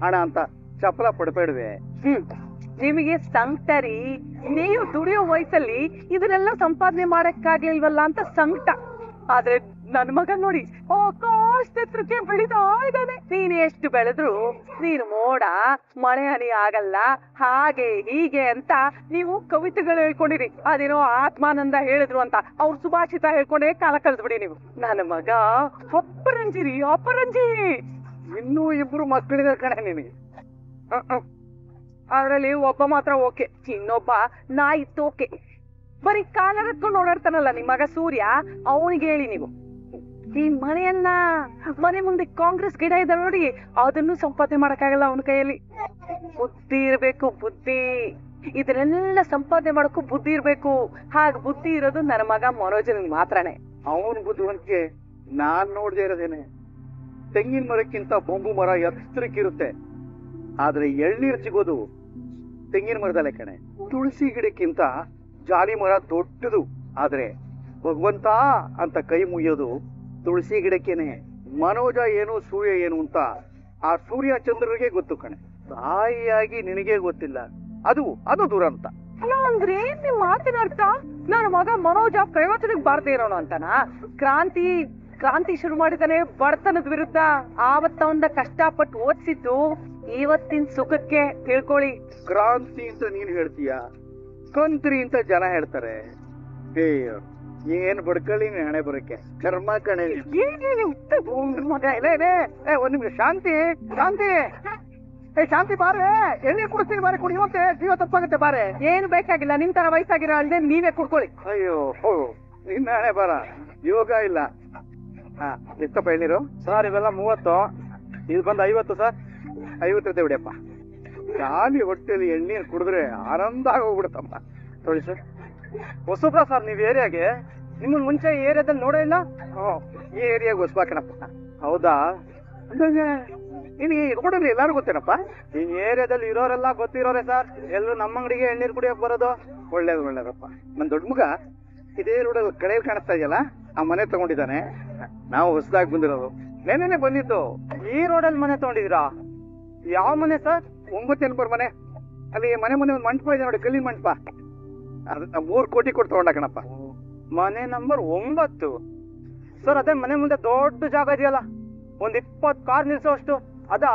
ಹಣ ಅಂತ ಚಪಲ ಪಡಬೇಡವೆ. ನಿಮಗೆ ಸಂಕಟ ರೀ, ನೀವು ದುಡಿಯೋ ವಯಸ್ಸಲ್ಲಿ ಇದನ್ನೆಲ್ಲ ಸಂಪಾದನೆ ಮಾಡಕ್ಕಾಗ್ಲಿಲ್ವಲ್ಲ ಅಂತ ಸಂಕಟ. ಆದ್ರೆ ನನ್ ಮಗ ನೋಡಿ ಆಕಾಶಕ್ಕೆ ಬೆಳಿತಾ ಇದ್ದಾನೆ. ನೀನ್ ಎಷ್ಟು ಬೆಳೆದ್ರು ನೀನು ಮೋಡ ಮಳೆ ಹನಿ ಆಗಲ್ಲ, ಹಾಗೆ ಹೀಗೆ ಅಂತ ನೀವು ಕವಿತೆಗಳು ಹೇಳ್ಕೊಂಡಿರಿ. ಅದೇನೋ ಆತ್ಮಾನಂದ ಹೇಳಿದ್ರು ಅಂತ ಅವ್ರ ಸುಭಾಷಿತ ಹೇಳ್ಕೊಂಡೇ ಕಾಲ ಕಳೆದ್ಬಿಡಿ ನೀವು. ನನ್ನ ಮಗ ಅಪರಂಜಿ. ಇನ್ನೂ 2 ಮಕ್ಕಳಿದ್ದಾರೆ ಕಣೆ ನಿನಗೆ. ಅದ್ರಲ್ಲಿ ಒಬ್ಬ ಮಾತ್ರ ಓಕೆ, ಇನ್ನೊಬ್ಬ ನಾಯಿ ತೋಕೆ. ಬರೀ ಕಾಲ ಹತ್ಕೊಂಡು ಓಡಾಡ್ತಾನಲ್ಲ ನಿಮ್ ಮಗ ಸೂರ್ಯ, ಅವನಿಗೆ ಹೇಳಿ ನೀವು, ಈ ಮನೆ ಮುಂದೆ ಕಾಂಗ್ರೆಸ್ ಗಿಡ ಇದೆ ನೋಡಿ, ಅದನ್ನು ಸಂಪಾದನೆ ಮಾಡಕ್ಕಾಗಲ್ಲ ಅವನ ಕೈಯಲ್ಲಿ. ಬುದ್ಧಿ ಇರ್ಬೇಕು, ಬುದ್ಧಿ. ಇದನ್ನೆಲ್ಲ ಸಂಪಾದನೆ ಮಾಡಕ್ಕೂ ಬುದ್ಧಿ ಇರ್ಬೇಕು. ಹಾಗೆ ಬುದ್ಧಿ ಇರೋದು ನನ್ನ ಮಗ ಮನೋಜನ್ ಮಾತ್ರನೇ. ಅವನ್ ಬುದ್ಧಿವಂತಿಕೆ ನಾನ್ ನೋಡ್ದೆ ಇರೋದೇನೆ. ತೆಂಗಿನ ಮರಕ್ಕಿಂತ ಬೊಂಬು ಮರ ಎತ್ತರಕ್ಕಿರುತ್ತೆ. ಆದ್ರೆ ಎಳ್ನೀರು ಸಿಗೋದು ತೆಂಗಿನ ಮರದಲ್ಲೇ ಕಣೆ. ತುಳಸಿ ಗಿಡಕ್ಕಿಂತ ಜಾಲಿ ಮರ ದೊಡ್ಡದು. ಆದ್ರೆ ಭಗವಂತ ಅಂತ ಕೈ ಮುಗಿಯೋದು ತುಳಸಿ ಗಿಡಕ್ಕೇನೆ. ಮನೋಜ ಏನು ಸೂರ್ಯ ಏನು ಅಂತ ಆ ಸೂರ್ಯ ಚಂದ್ರರಿಗೆ ಗೊತ್ತು ಕಣೆ. ತಾಯಿಯಾಗಿ ನಿನಗೆ ಗೊತ್ತಿಲ್ಲ. ಅದು ದುರಂತ. ಅಲ್ಲ ಅಂದ್ರೆ ನಿಮ್ ಮಾತಿನ ಅರ್ಥ ನನ್ನ ಮಗ ಮನೋಜ ಪ್ರಯೋಜನಕ್ಕೆ ಬಾರದೇ ಇರೋನು ಅಂತನಾ? ಕ್ರಾಂತಿ ಶುರು ಮಾಡಿದಾನೆ ಬಡತನದ ವಿರುದ್ಧ. ಆವತ್ತವಂದ ಕಷ್ಟಪಟ್ಟು ಓದಿಸಿದ್ದು ಇವತ್ತಿನ ಸುಖಕ್ಕೆ. ತಿಳ್ಕೊಳ್ಳಿ. ಕ್ರಾಂತಿ ಅಂತ ನೀನ್ ಹೇಳ್ತೀಯ, ಕಂತ್ರಿ ಅಂತ ಜನ ಹೇಳ್ತಾರೆ. ಏನ್ ಬಡ್ಕಳಿ ಹಣೆ ಬರಕ್ಕೆ ಕರ್ಮ ಕಣೆ. ಮಗ ಒಂದ್ ನಿಮಿಷ ಶಾಂತಿ. ಶಾಂತಿ ಬಾರೆ, ಎಣ್ಣೆ ಕುಡಿಸ್ತೀನಿ ಬಾರೆ, ಕುಡಿಯುವಂತೆ ಜೀವ ತಪ್ಪಾಗುತ್ತೆ ಬಾರೆ. ಏನು ಬೇಕಾಗಿಲ್ಲ, ನಿಮ್ ತರ ವಯಸ್ಸಾಗಿರೋ ಅಲ್ದೆ ನೀವೇ ಕುಡ್ಕೊಳ್ಳಿ. ಅಯ್ಯೋ ನಿನ್ನ ಹಣೆ ಬಾರ, ಯೋಗ ಇಲ್ಲ. ಎಷ್ಟಪ್ಪ ಎಣ್ಣೀರು? ಸರ್ ಇವೆಲ್ಲ 30, ಇದು ಬಂದು 50 ಸರ್. 50 ಬಿಡಿಯಪ್ಪ. ಖಾಲಿ ಹೊಟ್ಟೆಲಿ ಎಣ್ಣೀರು ಕುಡಿದ್ರೆ ಆನಂದ ಆಗೋಗ್ಬಿಡುತ್ತಪ್ಪ. ನೋಡಿ ಸರ್. ಹೊಸಬ್ರ ಸರ್ ನೀವು ಏರಿಯಾಗೆ? ನಿಮ್ಮನ್ನ ಮುಂಚೆ ಈ ಏರಿಯಾದಲ್ಲಿ ನೋಡೇ ಇಲ್ಲ? ಈ ಏರಿಯಾಗ ಹೊಸಬಾ ಕಣಪ್ಪ. ಹೌದಾ? ಅಂದಂಗೆ ನಿನಗೆ ರೋಡಲ್ಲಿ ಎಲ್ಲಾರು ಗೊತ್ತೇನಪ್ಪ? ಈ ಏರಿಯಾದಲ್ಲಿ ಇರೋರೆಲ್ಲ ಗೊತ್ತಿರೋರೆ ಸರ್. ಎಲ್ಲರೂ ನಮ್ಮ ಅಂಗಡಿಗೆ ಎಳ್ನೀರು ಕುಡಿಯಕ್ ಬರೋದು. ಒಳ್ಳೇದಪ್ಪ. ನನ್ ದೊಡ್ಡ ಮಗ ಇದೇ ರೋಡಲ್ಲಿ ಕಡೆಯಲ್ಲಿ ಕಾಣಿಸ್ತಾ ಇದೆಯಲ್ಲ, ಆ ಮನೆ ತಗೊಂಡಿದ್ದಾನೆ. ನಾವು ಹೊಸದಾಗಿ ಬಂದಿರೋದು, ನೆನ್ನೆ ಬಂದಿದ್ದು. ಈ ರೋಡಲ್ಲಿ ಮನೆ ತಗೊಂಡಿದ್ದೀರಾ? ಯಾವ ಮನೆ ಸರ್? 9 ನಂಬರ್ ಮನೆ. ಅಲ್ಲಿ ಮನೆ ಒಂದು ಮಂಟಪ ಇದೆ ನೋಡಿ, ಕಲ್ಲಿನ ಮಂಟಪ. ಅದನ್ನ 3 ಕೋಟಿ ಕೊಟ್ಟು ತಗೊಂಡ ಕಣಪ್ಪ. ಮನೆ ನಂಬರ್ 9 ಸರ್. ಅದೇ ಮನೆ ಮುಂದೆ ದೊಡ್ಡ ಜಾಗ ಇದೆಯಲ್ಲ, ಒಂದ್ 20 ಕಾರ್ ನಿಲ್ಸೋಷ್ಟು ಅದಾ?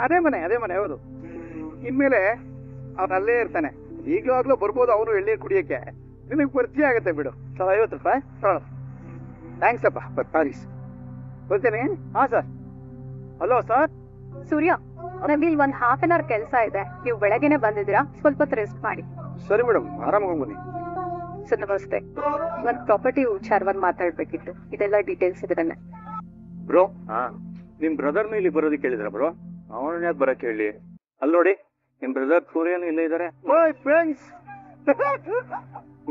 ಅದೇ ಮನೆ ಹೌದು. ಇನ್ಮೇಲೆ ಅವ್ನು ಅಲ್ಲೇ ಇರ್ತಾನೆ. ಈಗ್ಲೂ ಬರ್ಬೋದು ಅವನು ಎಳ್ನೀರು ಕುಡಿಯಕ್ಕೆ. ನಿನಗೆ ಪರಿಚಯ ಆಗತ್ತೆ ಬಿಡು. ಸರ್ 50 ರೂಪಾಯಿ. ಥ್ಯಾಂಕ್ಸ್ ಅಪ್ಪ. ಬರ್ತೇನೆ. ಹಾ ಸರ್. Hello sir. ಸೂರ್ಯ, ನಮ್ಗೆ ಇಲ್ಲಿ 1/2 an hour ಕೆಲಸ ಇದೆ. ನೀವು ಬೆಳಗ್ಗೆನೆ ಬಂದಿದ್ದೀರಾ, ಸ್ವಲ್ಪ ಹೊತ್ತು ರೆಸ್ಟ್ ಮಾಡಿ. ಸರಿ ಮೇಡಮ್, ಆರಾಮಾಗಿ ಬನ್ನಿ. ಸರ್ ನಮಸ್ತೆ. ಒಂದ್ ಪ್ರಾಪರ್ಟಿ ವಿಚಾರವಾಗಿ ಮಾತಾಡ್ಬೇಕಿತ್ತು. ಇದೆಲ್ಲ ಡೀಟೇಲ್ಸ್ ಇದ್ರೆ. ಬ್ರೋ, ನಿಮ್ ಬ್ರದರ್ನು ಇಲ್ಲಿ ಬರೋದಕ್ಕೆ ಹೇಳಿದ್ರ ಬ್ರೋ? ಅವನ ಯಾಕೆ ಬರಕ್ ಹೇಳಿ. ಅಲ್ಲಿ ನೋಡಿ, ನಿಮ್ ಬ್ರದರ್ ಸೂರ್ಯನು ಇಲ್ಲೇ ಇದಾರೆ. ಓಯ್ ಫ್ರೆಂಡ್ಸ್,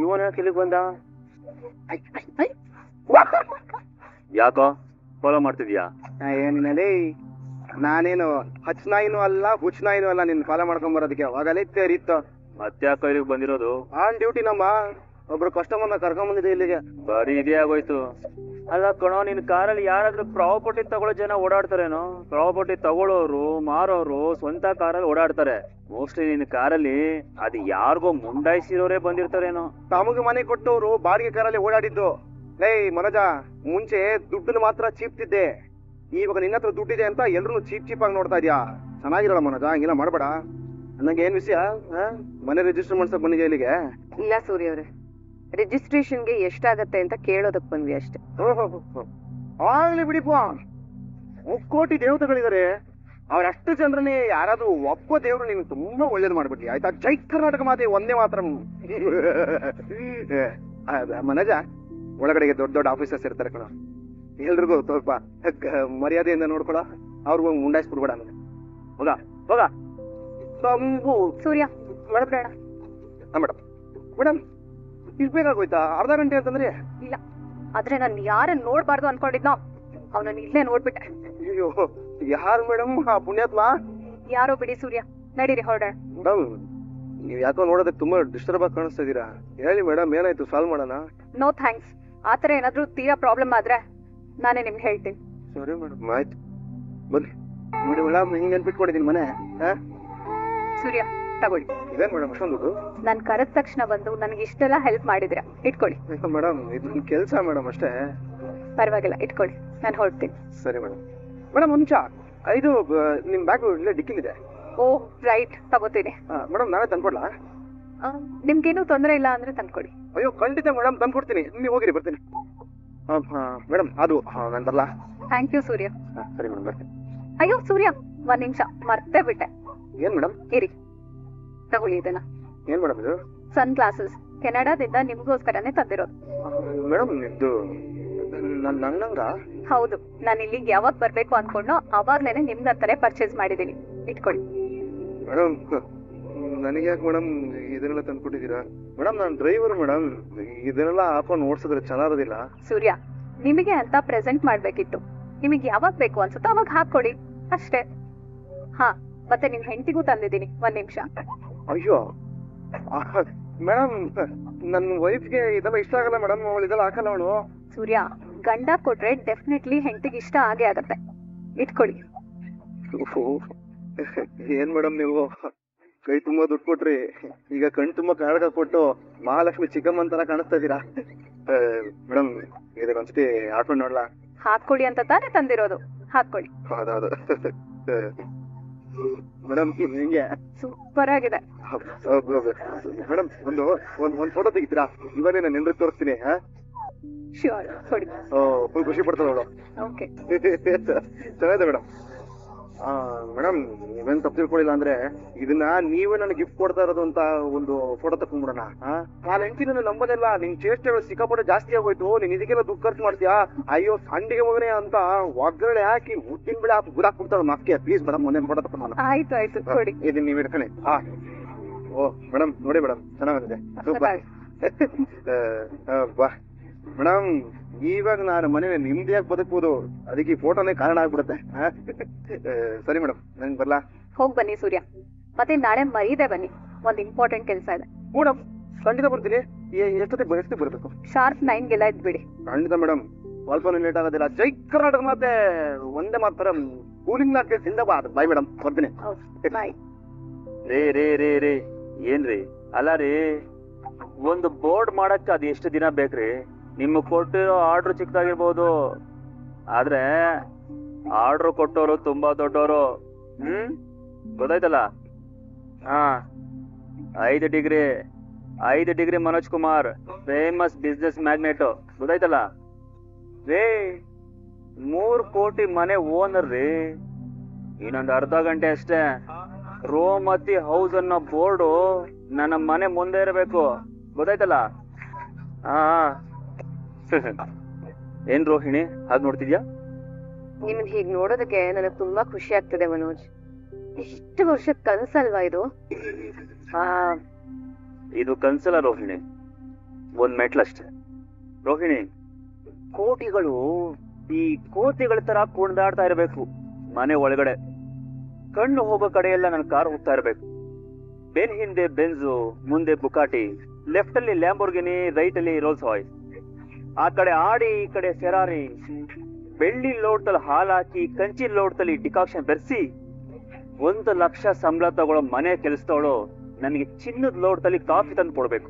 ಇವನ ಯಾಕೆ ಇಲ್ಲಿಗೆ ಬಂದ? ಯಾಕೋ ಫಾಲೋ ಮಾಡ್ತಿದ್ಯಾ? ಏನಿನಲ್ಲಿ ನಾನೇನು ಹಚ್ನಾಯಿನೂ ಅಲ್ಲ, ಹುಚ್ನಾಯಿನೂ ಅಲ್ಲ ನಿನ್ ಫಾಲೋ ಮಾಡ್ಕೊಂಡ್ ಬರೋದಕ್ಕೆ. ಅವಾಗಲೇ ತೆರೀತು. ಮತ್ತ್ಯಾಕೋ ಇಲ್ಲಿಗೆ ಬಂದಿರೋದು? ಆನ್ ಡ್ಯೂಟಿ ನಮ್ಮ ಒಬ್ರು ಕಸ್ಟಮರ್ನ ಕರ್ಕೊಂಡ್ ಬಂದಿದೆ ಇಲ್ಲಿಗೆ. ಬರೀ ಇದೇ ಆಗೋಯ್ತು. ಅಲ್ಲ ಕಣೋ, ನಿನ್ ಕಾರಲ್ಲಿ ಯಾರಾದ್ರೂ ಪ್ರಾಪರ್ಟಿ ತಗೊಳ್ಳೋ ಜನ ಓಡಾಡ್ತಾರೇನೋ? ಪ್ರಾಪರ್ಟಿ ತಗೊಳ್ಳೋರು, ಮಾರೋರು ಸ್ವಂತ ಕಾರಲ್ಲಿ ಓಡಾಡ್ತಾರೆ. ಮೋಸ್ಟ್ಲಿ ನಿನ್ ಕಾರಲ್ಲಿ ಅದು ಯಾರಿಗೋ ಮುಂಡಾಯಿಸಿರೋರೇ ಬಂದಿರ್ತಾರೇನೋ. ತಮಗೆ ಮನೆ ಕೊಟ್ಟವ್ರು ಬಾಡಿಗೆ ಕಾರಲ್ಲಿ ಓಡಾಡಿದ್ದು. ಮನೋಜ, ಮುಂಚೆ ದುಡ್ಡನ್ನು ಮಾತ್ರ ಚೀಪ್ತಿದ್ದೆ. ಇವಾಗ ನಿನ್ನ ಹತ್ರ ದುಡ್ಡಿದೆ ಅಂತ ಎಲ್ರು ಚೀಪ್ ಆಗಿ ನೋಡ್ತಾ ಇದ್ಯಾ. ಚೆನ್ನಾಗಿರಲ್ಲ ಮನೋಜ, ಹಂಗೆಲ್ಲ ಮಾಡಬೇಡ. ನಂಗೆ ಏನ್ ವಿಷಯ? ಮನೆ ರಿಜಿಸ್ಟರ್ ಮಾಡ್ಸಕ್ ಬಂದಿದ್ಯಾ ಇಲ್ಲಿಗೆ? ಇಲ್ಲ ಸೂರ್ಯ ಅವ್ರೆ, ರಿಜಿಸ್ಟ್ರೇಷನ್ಗೆ ಎಷ್ಟಾಗತ್ತೆ ಅಂತ ಕೇಳೋದಕ್ ಬಂದ್ವಿ ಅಷ್ಟೇ. ಆಗ್ಲಿ ಬಿಡಿಪ್ಪ. 3 ಕೋಟಿ ದೇವತೆಗಳಿದ್ದಾರೆ. ಅವ್ರಷ್ಟು ಜನರನ್ನೇ ಯಾರಾದ್ರೂ ಒಬ್ಬ ದೇವ್ರು ನಿಮ್ಗೆ ತುಂಬಾ ಒಳ್ಳೇದು ಮಾಡ್ಬಿಟ್ಟಿ ಆಯ್ತಾ? ಜೈ ಕರ್ನಾಟಕ ಮಾತೆ ಒಂದೇ ಮಾತ್ರ. ಮನೋಜ, ಒಳಗಡೆಗೆ ದೊಡ್ಡ ಆಫೀಸರ್ಸ್ ಇರ್ತಾರೆ ಕಣ. ಎಲ್ರಿಗೂ ಸ್ವಲ್ಪ ಮರ್ಯಾದೆಯಿಂದ ನೋಡ್ಕೊಳ. ಅವ್ರಿಗೂ ಮುಂಡಾಯಿಸ್ಬಿಡ್ಬೇಡ. ಹೋಗ ತಂಬು. ಸೂರ್ಯ ಒಳಬೇಡ. ಮೇಡಮ್ ಇಷ್ಟು ಬೇಕಾಗೋಯ್ತಾ? ಅರ್ಧ ಗಂಟೆ ಅಂತಂದ್ರೆ? ಇಲ್ಲ, ಆದ್ರೆ ನಾನು ಯಾರನ್ನ ನೋಡ್ಬಾರ್ದು ಅನ್ಕೊಂಡಿದ್ನೋ ಅವನನ್ನ ಇಲ್ಲೇ ನೋಡ್ಬಿಟ್ಟೆ. ಅಯ್ಯೋ, ಯಾರು ಮೇಡಮ್? ಆ ಪುಣ್ಯಾತ್ಮ ಯಾರೋ ಬಿಡಿ ಸೂರ್ಯ, ನಡೀರಿ ಹೊರಡ. ಮೇಡಮ್, ನೀವ್ ಯಾಕೋ ನೋಡೋದಕ್ಕೆ ತುಂಬಾ ಡಿಸ್ಟರ್ಬ್ ಆಗಿ ಕಾಣಿಸ್ತಾ ಇದೀರಾ. ಹೇಳಿ ಮೇಡಮ್, ಏನಾಯ್ತು? ಸಾಲ್ವ್ ಮಾಡೋಣ. No thanks. ಆತರ ಏನಾದ್ರೂ ತೀರಾ ಪ್ರಾಬ್ಲಮ್ ಆದ್ರೆ ನಾನೇ ನಿಮ್ಗೆ ಹೇಳ್ತೀನಿ. ಸರಿ ಮೇಡಮ್, ಆಯ್ತು ಬನ್ನಿ. ನೋಡಿ ಮೇಡಮ್, ಹಿಂಗ್ ನೆನ್ಪಿಟ್ಕೊಂಡಿದ್ದೀನಿ ಮನೆ. ಸೂರ್ಯ ತಗೊಳ್ಳಿ. ಇದೇನ್ ಮೇಡಮ್ ಅಷ್ಟೊಂದು ದುಡ್ಡು? ನಾನ್ ಕರೆದ ತಕ್ಷಣ ಬಂದು ನನಗೆ ಇಷ್ಟೆಲ್ಲ ಹೆಲ್ಪ್ ಮಾಡಿದ್ರ, ಇಟ್ಕೊಳ್ಳಿ. ಮೇಡಮ್, ಇದು ಕೆಲಸ ಮೇಡಮ್ ಅಷ್ಟೇ. ಪರವಾಗಿಲ್ಲ, ಇಟ್ಕೊಳ್ಳಿ, ನಾನು ಹೊರಡ್ತೀನಿ. ಸರಿ ಮೇಡಮ್. ಮೇಡಮ್, ಒಂದ್ ನಿಮಿಷ. ಇದು ನಿಮ್ ಬ್ಯಾಗ್ ಇಲ್ಲೇ ಡಿಕ್ಕಿಲಿದೆ. ಓಹ್ ರೈಟ್, ತಗೋತೀನಿ. ಮೇಡಮ್, ನಾವೇ ತಂದ್ಕೊಡ್ಲಾ? ನಿಮ್ಗೇನು ತೊಂದರೆ ಇಲ್ಲ ಅಂದ್ರೆ ತಂದ್ಕೊಡಿ. ಅಯ್ಯೋ ಖಂಡಿತ ಮೇಡಮ್, ತಂದ್ಕೊಡ್ತೀನಿ. ನೀವು ಹೋಗಿರಿ, ಬರ್ತೀನಿ. ಮೇಡಮ್, ಅದು ನಾನು ಬರಲಾ? ಥ್ಯಾಂಕ್ ಯು ಸೂರ್ಯ. ಸರಿ ಮೇಡಮ್, ಬರ್ತೀನಿ. ಅಯ್ಯೋ ಸೂರ್ಯ, 1 ನಿಮಿಷ ಮರ್ತೇ ಬಿಟ್ಟೆ. ಏನ್ ಮೇಡಮ್? ಇರಿ, ತಗೊಳ್ಳಿ ಇದನ್ನ. ಏನ್ ಮೇಡಮ್ ಇದು? ಸನ್ ಗ್ಲಾಸಸ್, ಕೆನಡಾದಿಂದ ನಿಮ್ಗೋಸ್ಕರನೇ ತಂದಿರೋದು. ಮೇಡಮ್, ಇದು ನನ್ನ ಅಣ್ಣಂಗ? ಹೌದು, ನಾನು ಇಲ್ಲಿಗೆ ಯಾವಾಗ ಬರ್ಬೇಕು ಅನ್ಕೊಂಡು ಅವಾಗ್ಲೇನೆ ನಿಮ್ದಂತಾನೆ ಪರ್ಚೇಸ್ ಮಾಡಿದೀನಿ, ಇಟ್ಕೊಳ್ಳಿ. ಮೇಡಮ್, ನನಗೆ ಯಾಕೆ ಮೇಡಮ್ ಇದನ್ನೆಲ್ಲ ತಂದ್ಕೊಟ್ಟಿದ್ದೀರಾ? ಮೇಡಮ್, ನಾನು ಡ್ರೈವರ್ ಮೇಡಮ್. ಇದನ್ನೆಲ್ಲ ಹಾಕೊಂಡು ಓಡಿಸಿದ್ರೆ ಚೆನ್ನಾಗಿರೋದಿಲ್ಲ. ಸೂರ್ಯ, ನಿಮಗೆ ಅಂತ ಪ್ರೆಸೆಂಟ್ ಮಾಡ್ಬೇಕಿತ್ತು. ನಿಮಗೆ ಯಾವಾಗ ಬೇಕು ಅನ್ಸುತ್ತೋ ಅವಾಗ ಹಾಕೊಡಿ ಅಷ್ಟೇ. ಹಾ, ಮತ್ತೆ ನಿಮ್ ಹೆಂಡತಿಗೂ ತಂದಿದ್ದೀನಿ, ಒಂದ್ ನಿಮಿಷ. ಅಯ್ಯೋ ಮೇಡಮ್, ನನ್ನ ವೈಫ್ಗೆ ಇದೆಲ್ಲ ಇಷ್ಟ ಆಗಲ್ಲ ಮೇಡಮ್, ಅವಳು ಇದೆಲ್ಲ ಹಾಕಲ್ಲ ಅವಳು. ಸೂರ್ಯ, ಗಂಡ ಕೊಟ್ರೆ ಡೆಫಿನೆಟ್ಲಿ ಹೆಂಡತಿಗೆ ಇಷ್ಟ ಆಗೇ ಆಗತ್ತೆ. ಇಟ್ಕೊಳ್ಳಿ. ಏನ್ ಮೇಡಮ್ ನೀವು ಕೈ ತುಂಬಾ ದುಡ್ಡು ಕೊಟ್ರಿ, ಈಗ ಕಣ್ ತುಂಬಾ ಕಾಳಗ ಕೊಟ್ಟು ಮಹಾಲಕ್ಷ್ಮಿ ಚಿಕ್ಕಮ್ಮನ್ ತರ ಕಾಣಿಸ್ತಾ ಇದೀರಾ. ಮೇಡಮ್ ಇದಕ್ಕೆ ಒಂದ್ಸತಿ ಹಾಕೊಂಡು ನೋಡ್ಲಾ? ಹಾಕೊಳ್ಳಿ ಅಂತ ತಾನೇ ತಂದಿರೋದು, ಹಾಕೊಳ್ಳಿ. ಹೌದೌದು ಮೇಡಮ್, ಹಿಂಗೆ ಸೂಪರ್ ಆಗಿದೆ. ಮೇಡಮ್ ಒಂದು ಫೋಟೋ ತೆಗಿತೀರಾ? ಇವಾಗಲೇ ನಾನು ನಿಂದ್ರೆ ತೋರಿಸ್ತೀನಿ. ಶ್ಯೂರ್, ಕೊಡಿ. ಫುಲ್ ಖುಷಿ ಪಡ್ತಾಳೆ ಅವಳು. ಓಕೆ, ಚೆನ್ನಾಗಿದೆ ಮೇಡಮ್. ಮೇಡಮ್ ನೀವೇನ್ ತಪ್ಪು ತಿಳ್ಕೊಳ್ಳಿಲ್ಲ ಅಂದ್ರೆ ಇದನ್ನ ನೀವೇ ನನಗೆ ಗಿಫ್ಟ್ ಕೊಡ್ತಾ ಇರೋದು ಅಂತ ಒಂದು ಫೋಟೋ ತಕೊಂಡ್ಬಿಡೋಣ. ನಾನು ಹೆಂಡತಿ ನನ್ನ ನಂಬೋದಿಲ್ಲ, ನಿನ್ ಚೇಷ್ಟೆಗಳು ಸಿಕ್ಕಾಪಟ್ಟೆ ಜಾಸ್ತಿ ಆಗೋಯ್ತು, ನೀನ್ ಇದಕ್ಕೆಲ್ಲ ದುಡ್ಡು ಖರ್ಚು ಮಾಡ್ತೀಯಾ, ಅಯ್ಯೋ ಸಂಡಿಗೆ ಮಗನೇ ಅಂತ ಒಗ್ಗರಣೆ ಹಾಕಿ ಉದ್ದಿನ ಬೆಳೆ ಹಾಕಿ ಗುದಾಕ್ಬಿಡ್ತಾಳೆ ಮಕ್ಕೆ. ಪ್ಲೀಸ್ ಮೇಡಮ್ ಒಂದೇನು ಫೋಟೋ ತಕೊಂಡ. ಆಯ್ತು ಆಯ್ತು, ಕೊಡಿ. ಇದನ್ನ ನೀವು ಇಟ್ಕೊಳ್ಳಿ. ಓ ಮೇಡಮ್ ನೋಡಿ ಮೇಡಮ್, ಚೆನ್ನಾಗಿದೆ, ಸೂಪರ್. ಬಾ ಮೇಡಮ್, ಇವಾಗ ನಾನು ಮನೇಲಿ ನಿಮ್ದಿಯಾಗಿ ಬದುಕ್ಬೋದು, ಅದಕ್ಕೆ ಈ ಫೋಟೋನೇ ಕಾರಣ ಆಗ್ಬಿಡುತ್ತೆ. ಸರಿ ಮೇಡಮ್, ನಂಗೆ ಬರ್ಲಾ? ಹೋಗ್ ಬನ್ನಿ ಸೂರ್ಯ, ಮತ್ತೆ ನಾಳೆ ಮರೀದೆ ಬನ್ನಿ, ಒಂದ್ ಇಂಪಾರ್ಟೆಂಟ್ ಕೆಲಸ ಇದೆ. ಮೇಡಮ್ ಖಂಡಿತ ಬರ್ತೀನಿ. ಎಷ್ಟೊತ್ತಿಗೆ ಬರಬೇಕು? ಶಾರ್ಪ್ 9 ಎದ್ಬಿಡಿ. ಖಂಡಿತ ಮೇಡಮ್, ಸ್ವಲ್ಪ ಲೇಟ್ ಆಗೋದಿಲ್ಲ. ಜೈ ಕರ್ನಾಟಕ ಮತ್ತೆ ಒಂದೇ ಮಾತ್ರ ಕೂಲಿಂಗ್ ನಾಟ್ ಜಿಂದಾಬಾದ್. ಬಾಯ್ ಮೇಡಮ್, ಬರ್ತೀನಿ. ಬಾಯ್. ರೇ ಏನ್ರಿ? ಅಲ್ಲ ರೀ, ಒಂದು ಬೋರ್ಡ್ ಮಾಡಕ್ಕ ಅದ್ ಎಷ್ಟು ದಿನ ಬೇಕ್ರಿ? ನಿಮ್ಗೆ ಕೊಟ್ಟಿರೋ ಆರ್ಡರ್ ಚಿಕ್ಕದಾಗಿರ್ಬೋದು, ಆದ್ರೆ ಆರ್ಡರ್ ಕೊಟ್ಟವರು ತುಂಬಾ ದೊಡ್ಡವರು. ಗೊತ್ತಾಯ್ತಲ್ಲ? 5 degree Manoj Kumar, famous business magnet. ಗೊತ್ತಾಯ್ತಲ್ಲ ರೇ? 3 ಕೋಟಿ ಮನೆ ಓನರ್ ರೀ. ಇನ್ನೊಂದು ಅರ್ಧ ಗಂಟೆ ಅಷ್ಟೇ, ರೋಮತಿ ಹೌಸ್ ಅನ್ನೋ ಬೋರ್ಡು ನನ್ನ ಮನೆ ಮುಂದೆ ಇರಬೇಕು. ಗೊತ್ತಾಯ್ತಲ್ಲ? ಏನ್ ರೋಹಿಣಿ ಹಾಗೆ ನೋಡ್ತಿದ್ಯಾ? ನಿಮ್ಮನ್ ಹೀಗ್ ನೋಡೋದಕ್ಕೆ ನನಗ್ ತುಂಬಾ ಖುಷಿ ಆಗ್ತದೆ ಮನೋಜ್. ಇಷ್ಟು ವರ್ಷದ ಕನಸಲ್ವಾ ಇದು? ಇದು ಕನ್ಸಲ್ಲ ರೋಹಿಣಿ, ಒಂದ್ ಮೆಟ್ಲಷ್ಟೇ. ರೋಹಿಣಿ, ಕೋಟಿಗಳು ಈ ಕೋತಿಗಳ ತರ ಕುಣಿದಾಡ್ತಾ ಇರಬೇಕು ಮನೆ ಒಳಗಡೆ. ಕಣ್ಣು ಹೋಗೋ ಕಡೆ ಎಲ್ಲ ನನ್ನ ಕಾರ್ ಹೋಗ್ತಾ ಇರಬೇಕು. ಬೆನ್ ಹಿಂದೆ ಬೆನ್ಸು, ಮುಂದೆ ಬುಕಾಟಿ, ಲೆಫ್ಟ್ ಅಲ್ಲಿ ಲ್ಯಾಂಬೋರ್ಗಿನಿ, ರೈಟ್ ಅಲ್ಲಿ ರೋಲ್ಸ್ ರಾಯ್ಸ್, ಆ ಕಡೆ ಆಡಿ ಈ ಕಡೆ ಫೆರಾರಿ, ಬೆಳ್ಳಿ ಲೋಟದಲ್ಲಿ ಹಾಲು ಹಾಕಿ ಕಂಚಿ ಲೋಟದಲ್ಲಿ ಡಿಕಾಕ್ಷನ್ ಬೆರೆಸಿ 1 ಲಕ್ಷ ಸಂಬಳ ತಗೊಳ್ಳೋ ಮನೆ ಕೆಲಸದವಳು ನನಗೆ ಚಿನ್ನದ ಲೋಟದಲ್ಲಿ ಕಾಫಿ ತಂದು ಕೊಡ್ಬೇಕು.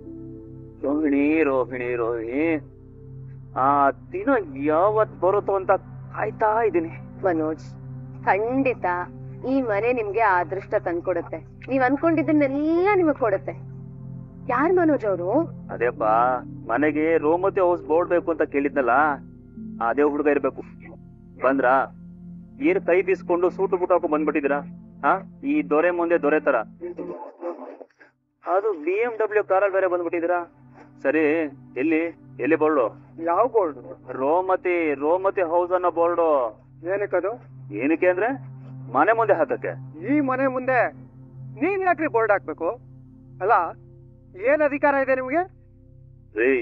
ರೋಹಿಣಿ ರೋಹಿಣಿ ರೋಹಿಣಿ, ಆ ದಿನ ಯಾವತ್ ಬರುತ್ತೋ ಅಂತ ಕಾಯ್ತಾ ಇದ್ದೀನಿ. ಮನೋಜ್, ಖಂಡಿತ ಈ ಮನೆ ನಿಮ್ಗೆ ಅದೃಷ್ಟ ತಂದ್ಕೊಡುತ್ತೆ. ನೀವ್ ಅನ್ಕೊಂಡಿದ್ದನ್ನೆಲ್ಲ ನಿಮಗ್ ಕೊಡುತ್ತೆ. ಯಾರ್ ಮನೋಜ್ ಅವರು? ಅದೇಪ್ಪ, ಮನೆಗೆ ರೋಮತಿ ಹೌಸ್ ಬೋರ್ಡ್ ಬೇಕು ಅಂತ ಕೇಳಿದ್ನಲ್ಲ, ಅದೇ ಹುಡುಗ ಇರ್ಬೇಕು. ಬಂದ್ರ? ಏನ್ ಕೈ ಬೀಸ್ಕೊಂಡು ಸೂಟು ಬುಟ್ಟು ಹಾಕೋ ಬಂದ್ಬಿಟ್ಟಿದ್ದೀರಾ? ಈ ದೊರೆ ಮುಂದೆ ದೊರೆ ತರ, ಅದು BMW ಕಾರಲ್ಲಿ ಬೇರೆ ಬಂದ್ಬಿಟ್ಟಿದ್ದೀರಾ. ಸರಿ, ಎಲ್ಲಿ ಬೋರ್ಡು? ಯಾವ ಬೋರ್ಡ್? ರೋಮತಿ ಹೌಸ್ ಅನ್ನೋ ಬೋರ್ಡು. ಏನಕ್ಕದು? ಏನಕ್ಕೆ ಅಂದ್ರೆ ಮನೆ ಮುಂದೆ ಹಾಕಕ್ಕೆ. ಈ ಮನೆ ಮುಂದೆ ನೀನ್ ಯಾಕ್ರಿ ಬೋರ್ಡ್ ಹಾಕ್ಬೇಕು? ಅಲ್ಲ, ಏನ್ ಅಧಿಕಾರ ಇದೆ ನಿಮ್ಗೆ? ರೀ,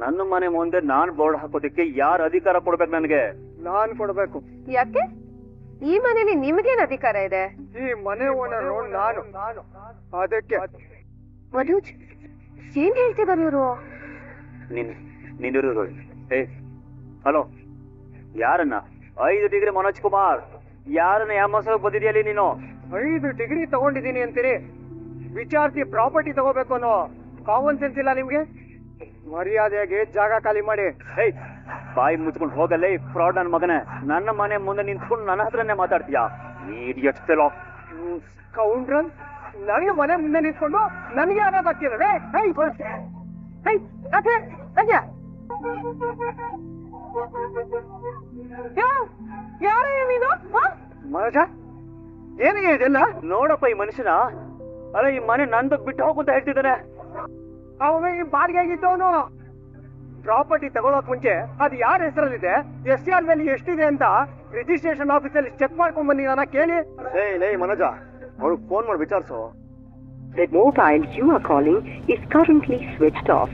ನನ್ನ ಮನೆ ಮುಂದೆ ನಾನ್ ಬೋರ್ಡ್ ಹಾಕೋದಕ್ಕೆ ಯಾರು ಅಧಿಕಾರ ಕೊಡ್ಬೇಕು ನನಗೆ? ನಾನ್ ಕೊಡ್ಬೇಕು. ಯಾಕೆ? ಈ ಮನೇಲಿ ನಿಮ್ಗೇನ್ ಅಧಿಕಾರ ಇದೆ? ಈ ಮನೆ ಓನರ್ ನಾನು, ಅದಕ್ಕೆ. ಮನೋಜ್, ಏನ್ ಹೇಳ್ತಿದಾರೆ ಇವರು? ನೀನಿರು. ಹಲೋ, ಯಾರನ್ನ? 5 ಡಿಗ್ರಿ ಮನೋಜ್ ಕುಮಾರ್, ಯಾರನ್ನ ಯಾಮೋಸಕ್ಕೆ ಬಂದಿದ್ಯಲ್ಲಿ ನೀನು? 5 ಡಿಗ್ರಿ ತಗೊಂಡಿದ್ದೀನಿ ಅಂತೀರಿ, ವಿಚಾರಿಸಿ ಪ್ರಾಪರ್ಟಿ ತಗೋಬೇಕು ಅನ್ನೋ ಕಾಮನ್ ಸೆನ್ಸ್ ಇಲ್ಲ ನಿಮ್ಗೆ? ಮರ್ಯಾದೆಯಾಗಿ ಜಾಗ ಖಾಲಿ ಮಾಡಿ. ಬಾಯಿ ಮುಚ್ಕೊಂಡು ಹೋಗಲ್ಲೇ ಫ್ರಾಡ್ ನನ್ನ ಮಗನೇ. ನನ್ನ ಮನೆ ಮುಂದೆ ನಿಂತ್ಕೊಂಡು ನನ್ನ ಹತ್ರನೇ ಮಾತಾಡ್ತೀಯಾ? Idiot fellow. ಕೌಂಡ್ರನ್, ನನಗೆ ಮನೆ ಮುಂದೆ ನಿಂತ್ಕೊಂಡು ನನಗೆ ಆಗೋದು ಹಾಕ್ತಿದ್ದಾರೆ. ಯಾರೇ ನೀನು? ಮನೋಜ, ಏನಿಗೆ ಇದೆಲ್ಲ? ನೋಡಪ್ಪ ಈ ಮನುಷ್ಯನ. ಅಲ್ಲ, ಈ ಮನೆ ನಂದು ಬಿಟ್ಟು ಹೋಗು ಅಂತ ಹೇಳ್ತಿದ್ದಾನೆ. ಅವನು ಈ ಬಾಡಿಗೆ ಆಗಿದ್ದವನು. ಪ್ರಾಪರ್ಟಿ ತಗೊಳಕ್ ಮುಂಚೆ ಅದು ಯಾರ ಹೆಸರಲ್ಲಿದೆ, SR ಮೇಲೆ ಎಷ್ಟಿದೆ ಅಂತ ರಿಜಿಸ್ಟ್ರೇಷನ್ ಆಫೀಸಲ್ಲಿ ಚೆಕ್ ಮಾಡ್ಕೊಂಡ್ ಬನ್ನಿ. ನನ್ನ ಕೇಳಿ. ಲೇ ಮನೋಜ, ಅವ್ರಿಗೆ ಫೋನ್ ಮಾಡಿ ವಿಚಾರಿಸು. The mobile you are calling is currently switched off.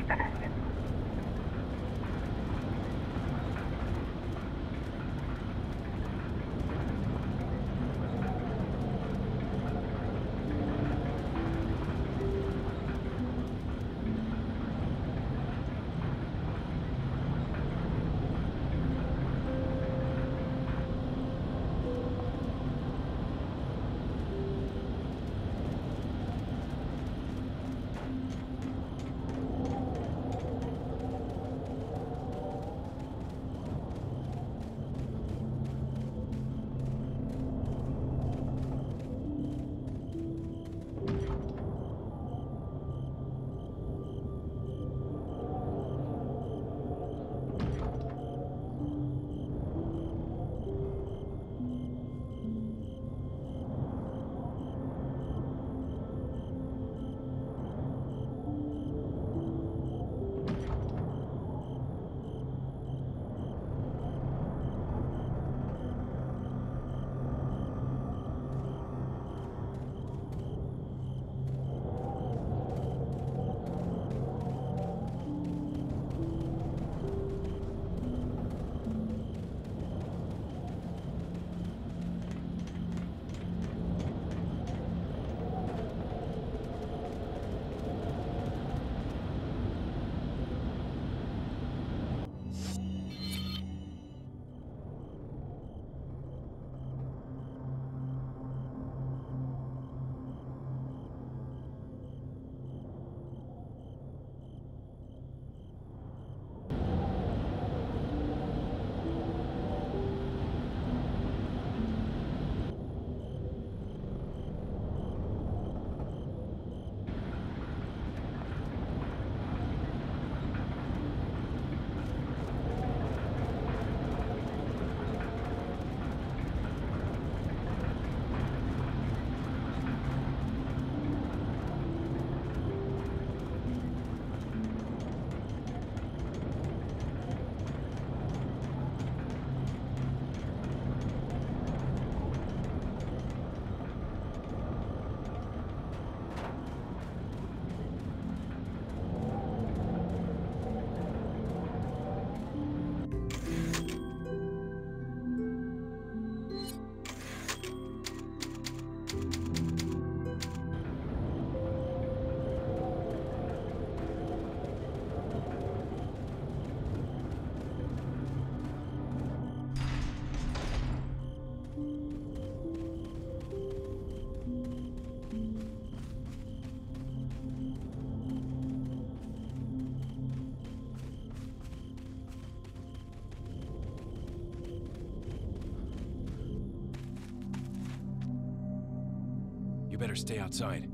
You better stay outside.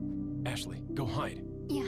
Ashley, go hide. Yeah.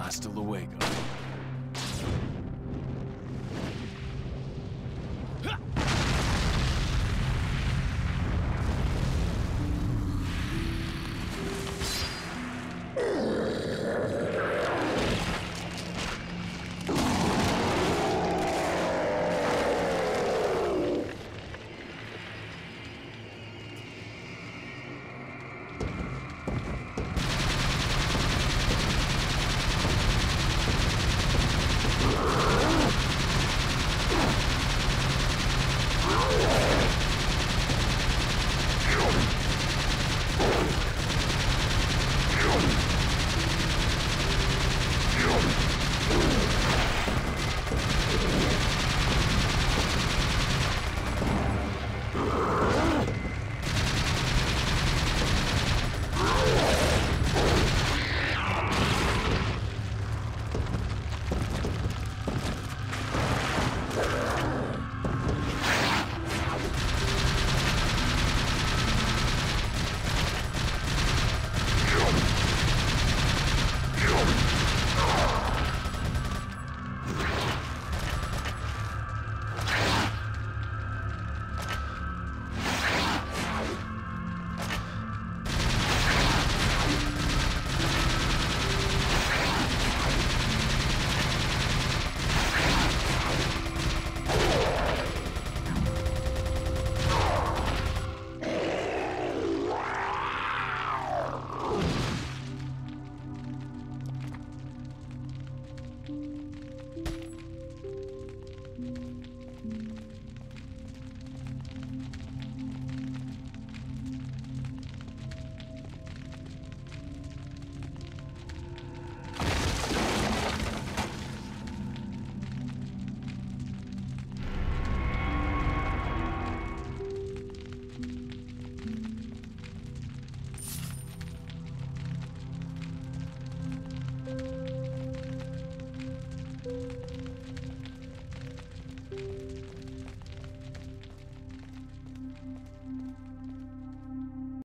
Hasta luego.